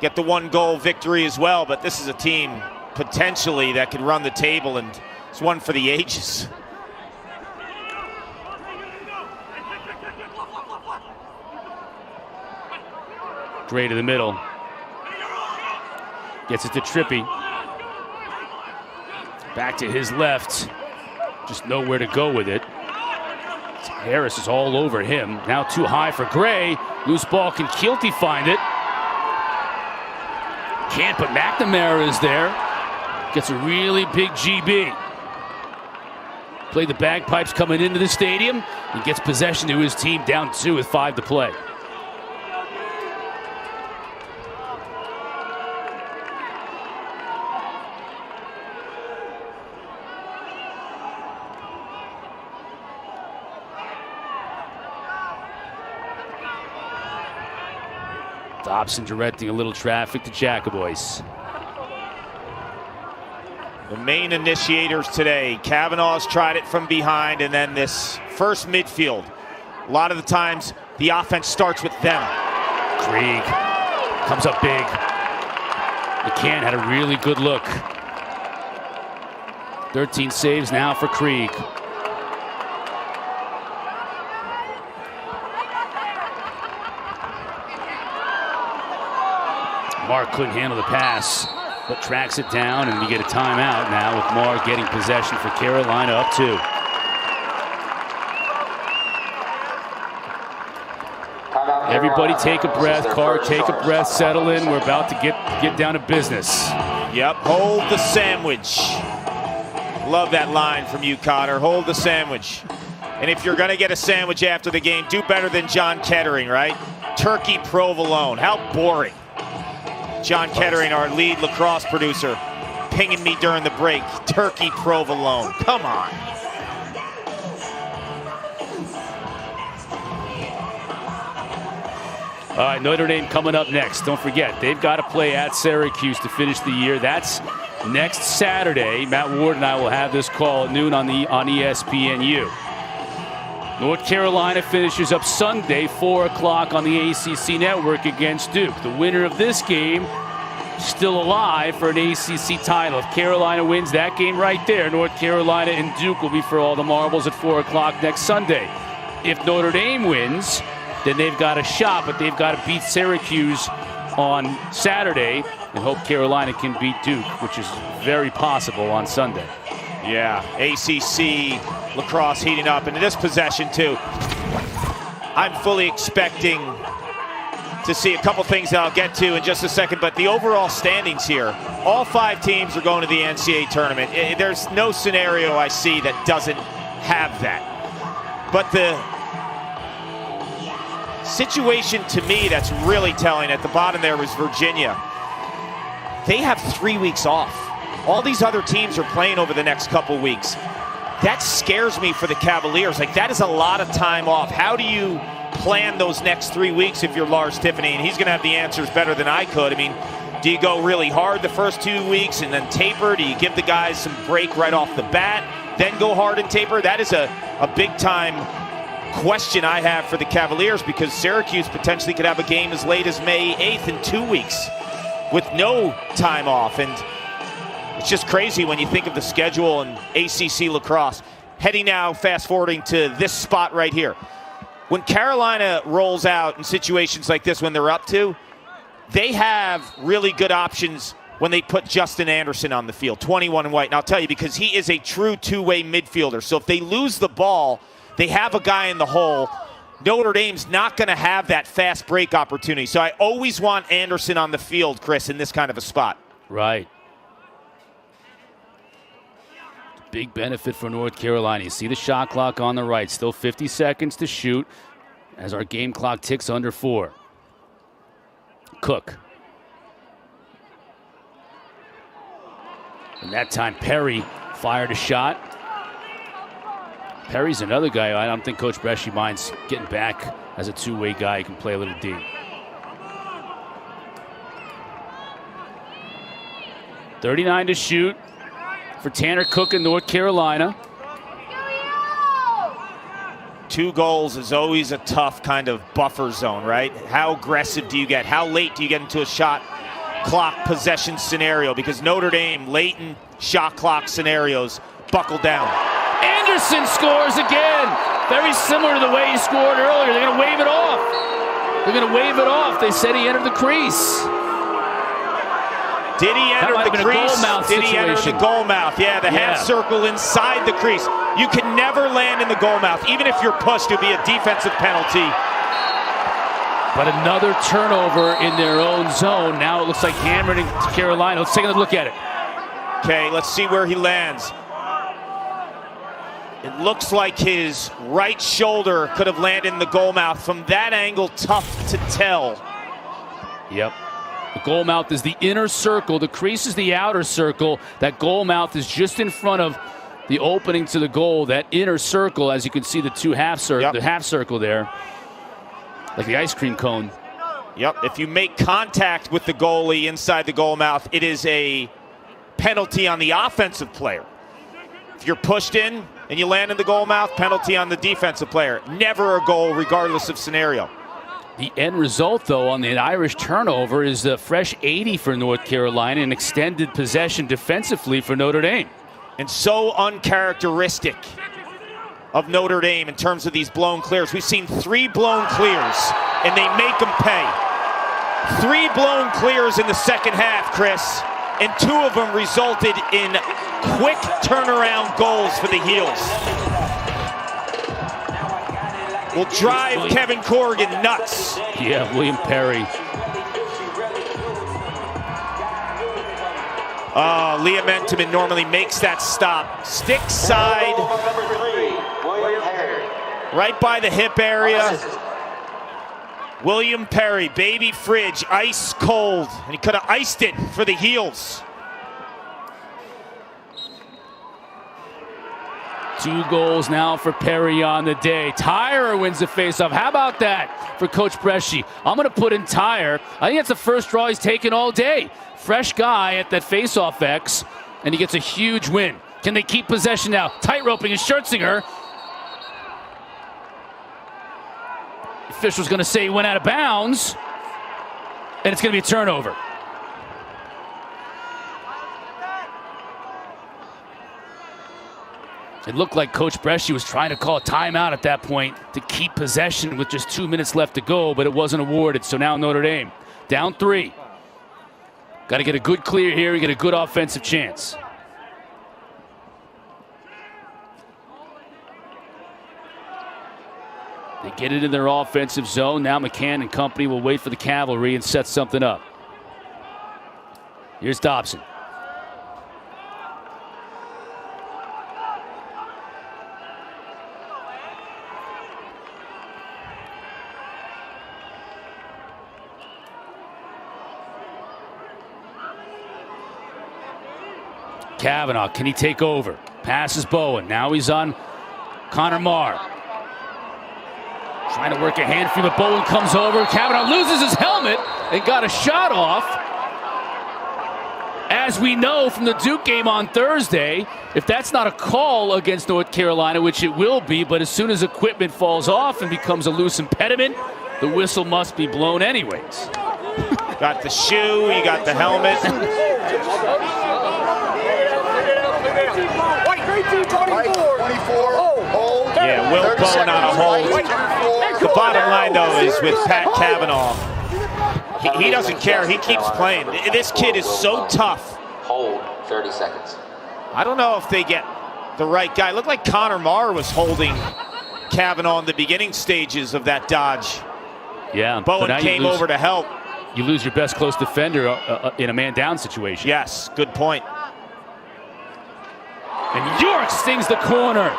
[SPEAKER 1] get the 1-goal victory as well. But this is a team potentially that could run the table, and it's one for the ages.
[SPEAKER 2] Gray to the middle. Gets it to Trippy. Back to his left. Just nowhere to go with it. Harris is all over him. Now too high for Gray. Loose ball. Can Keelty find it? Can't, but McNamara is there. Gets a really big GB. Played the bagpipes coming into the stadium. He gets possession to his team, down 2 with 5 to play. Dobson directing a little traffic to Jackaboys.
[SPEAKER 1] The main initiators today, Kavanaugh's tried it from behind, and then this first midfield. A lot of the times, the offense starts with them.
[SPEAKER 2] Krieg comes up big. McCann had a really good look. 13 saves now for Krieg. Mark couldn't handle the pass, but tracks it down, and we get a timeout now with Mark getting possession for Carolina up 2. Everybody take a breath. Carr, take a breath, settle in. We're about to get down to business.
[SPEAKER 1] Yep, hold the sandwich. Love that line from you, Cotter. Hold the sandwich. And if you're going to get a sandwich after the game, do better than John Kettering, right? Turkey provolone. How boring. John Kettering, our lead lacrosse producer, pinging me during the break. Turkey provolone. Come on.
[SPEAKER 2] All right, Notre Dame coming up next. Don't forget, they've got to play at Syracuse to finish the year. That's next Saturday. Matt Ward and I will have this call at noon on ESPNU. North Carolina finishes up Sunday, 4 o'clock on the ACC network against Duke. The winner of this game still alive for an ACC title. If Carolina wins that game right there, North Carolina and Duke will be for all the marbles at 4 o'clock next Sunday. If Notre Dame wins, then they've got a shot, but they've got to beat Syracuse on Saturday and hope Carolina can beat Duke, which is very possible on Sunday.
[SPEAKER 1] Yeah, ACC lacrosse heating up, and in this possession too, I'm fully expecting to see a couple things that I'll get to in just a second, but the overall standings here, all 5 teams are going to the NCAA tournament. There's no scenario I see that doesn't have that. But the situation to me that's really telling at the bottom there was Virginia. They have 3 weeks off. All these other teams are playing over the next couple weeks. That scares me for the Cavaliers. Like, that is a lot of time off. How do you plan those next 3 weeks if you're Lars Tiffany? And he's going to have the answers better than I could. I mean, do you go really hard the first 2 weeks and then taper? Do you give the guys some break right off the bat, then go hard and taper? That is a big-time question I have for the Cavaliers, because Syracuse potentially could have a game as late as May 8th in 2 weeks with no time off. And it's just crazy when you think of the schedule and ACC lacrosse. Heading now, fast forwarding to this spot right here. When Carolina rolls out in situations like this when they're up 2, they have really good options when they put Justin Anderson on the field, 21 and white. And I'll tell you, because he is a true two-way midfielder. So if they lose the ball, they have a guy in the hole. Notre Dame's not going to have that fast break opportunity. So I always want Anderson on the field, Chris, in this kind of a spot.
[SPEAKER 2] Right. Big benefit for North Carolina. You see the shot clock on the right. Still 50 seconds to shoot as our game clock ticks under 4. Cook. And that time Perry fired a shot. Perry's another guy I don't think Coach Bresci minds getting back as a two-way guy. He can play a little deep. 39 to shoot for Tanner Cook in North Carolina.
[SPEAKER 1] 2 goals is always a tough kind of buffer zone, right? How aggressive do you get? How late do you get into a shot clock possession scenario? Because Notre Dame, late in shot clock scenarios, buckle down.
[SPEAKER 2] Anderson scores again. Very similar to the way he scored earlier. They're going to wave it off. They're going to wave it off. They said he entered the crease.
[SPEAKER 1] Did he enter the crease? Did he enter the goal mouth? Yeah, the half circle inside the crease. You can never land in the goal mouth. Even if you're pushed, it'll be a defensive penalty.
[SPEAKER 2] But another turnover in their own zone. Now it looks like hammered in Carolina. Let's take a look at it.
[SPEAKER 1] Okay, let's see where he lands. It looks like his right shoulder could have landed in the goal mouth. From that angle, tough to tell.
[SPEAKER 2] Yep. The goal mouth is the inner circle. The crease is the outer circle. That goal mouth is just in front of the opening to the goal. That inner circle, as you can see, the half circle there, like the ice cream cone.
[SPEAKER 1] Yep. If you make contact with the goalie inside the goal mouth, it is a penalty on the offensive player. If you're pushed in and you land in the goal mouth, penalty on the defensive player. Never a goal, regardless of scenario.
[SPEAKER 2] The end result, though, on the Irish turnover is a fresh 80 for North Carolina and extended possession defensively for Notre Dame.
[SPEAKER 1] And so uncharacteristic of Notre Dame in terms of these blown clears. We've seen 3 blown clears, and they make them pay. 3 blown clears in the second half, Chris, and 2 of them resulted in quick turnaround goals for the Heels. Will drive Kevin Corrigan nuts.
[SPEAKER 2] Yeah, William Perry.
[SPEAKER 1] Liam Entenmann normally makes that stop. Stick side, right by the hip area. William Perry, baby fridge, ice cold. And he could have iced it for the Heels.
[SPEAKER 2] 2 goals now for Perry on the day. Tyre wins the faceoff. How about that for Coach Bresci? I'm going to put in Tyre. I think that's the first draw he's taken all day. Fresh guy at that faceoff X, and he gets a huge win. Can they keep possession now? Tightroping is Schertzinger. Official's going to say he went out of bounds, and it's going to be a turnover. It looked like Coach Bresci was trying to call a timeout at that point to keep possession with just 2 minutes left to go, but it wasn't awarded. So now Notre Dame down 3. Got to get a good clear here and get a good offensive chance. They get it in their offensive zone. Now McCann and company will wait for the cavalry and set something up. Here's Dobson. Kavanaugh, can he take over? Passes Bowen. Now he's on Connor Marr. Trying to work a hand free, but Bowen comes over. Kavanaugh loses his helmet and got a shot off. As we know from the Duke game on Thursday, if that's not a call against North Carolina, which it will be, but as soon as equipment falls off and becomes a loose impediment, the whistle must be blown anyways.
[SPEAKER 1] Got the shoe, you got the helmet. Yeah, Will Bowen on a hold. The bottom line, though, is with Pat Kavanaugh, he doesn't care. He keeps playing. This kid is so tough.
[SPEAKER 6] Hold 30 seconds.
[SPEAKER 1] I don't know if they get the right guy. It looked like Connor Marr was holding Kavanaugh in the beginning stages of that dodge.
[SPEAKER 2] Yeah,
[SPEAKER 1] Bowen came over to help.
[SPEAKER 2] You lose your best close defender in a man-down situation.
[SPEAKER 1] Yes, good point.
[SPEAKER 2] And York stings the corner.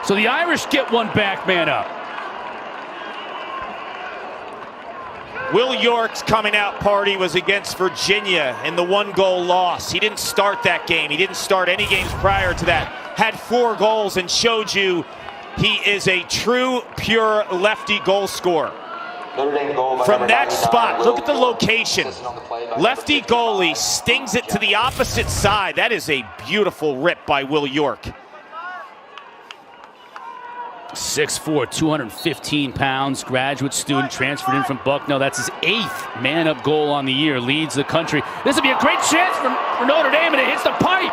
[SPEAKER 2] So the Irish get one back man up.
[SPEAKER 1] Will York's coming out party was against Virginia in the 1-goal loss. He didn't start that game. He didn't start any games prior to that. Had 4 goals and showed you he is a true, pure lefty goal scorer. From that spot, look at the location. Lefty goalie stings it to the opposite side. That is a beautiful rip by Will York.
[SPEAKER 2] 6'4", 215 pounds, graduate student, transferred in from Bucknell. That's his 8th man-up goal on the year, leads the country. This would be a great chance for Notre Dame, and it hits the pipe.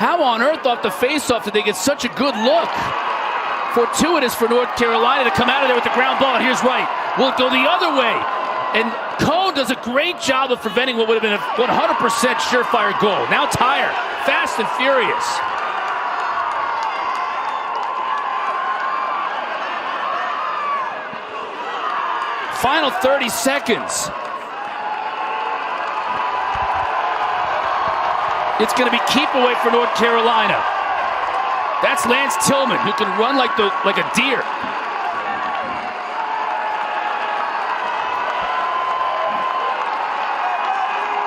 [SPEAKER 2] How on earth off the face-off did they get such a good look? Fortuitous for North Carolina to come out of there with the ground ball. And here's Wright. Will it go the other way? And Cone does a great job of preventing what would have been a 100% surefire goal. Now Tyre, fast and furious. Final 30 seconds. It's going to be keep away for North Carolina. That's Lance Tillman, who can run like a deer.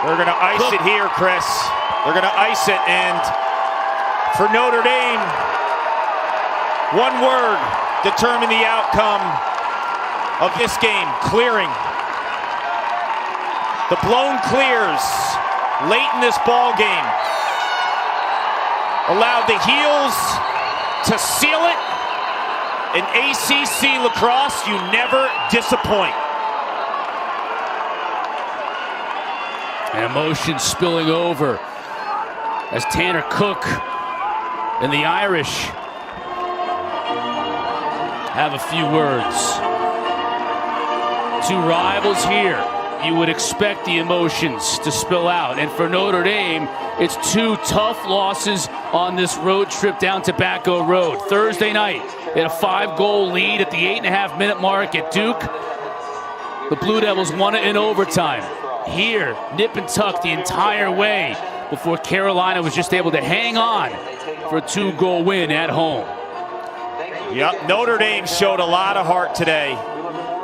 [SPEAKER 1] They're going to ice it here, Chris. They're going to ice it, and for Notre Dame, one word determine the outcome of this game: clearing. The blown clears late in this ball game allowed the Heels to seal it. In ACC lacrosse, you never disappoint.
[SPEAKER 2] And emotion spilling over as Tanner Cook and the Irish have a few words. Two rivals here. You would expect the emotions to spill out. And for Notre Dame, it's two tough losses on this road trip down Tobacco Road. Thursday night, they had a 5-goal lead at the 8.5-minute mark at Duke. The Blue Devils won it in overtime. Here, nip and tuck the entire way before Carolina was just able to hang on for a 2-goal win at home.
[SPEAKER 1] Yep, Notre Dame showed a lot of heart today.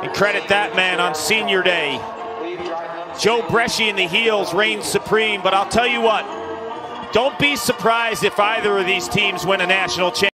[SPEAKER 1] And credit that man on senior day. Joe Bresci in the heels reigns supreme, but I'll tell you what, don't be surprised if either of these teams win a national championship.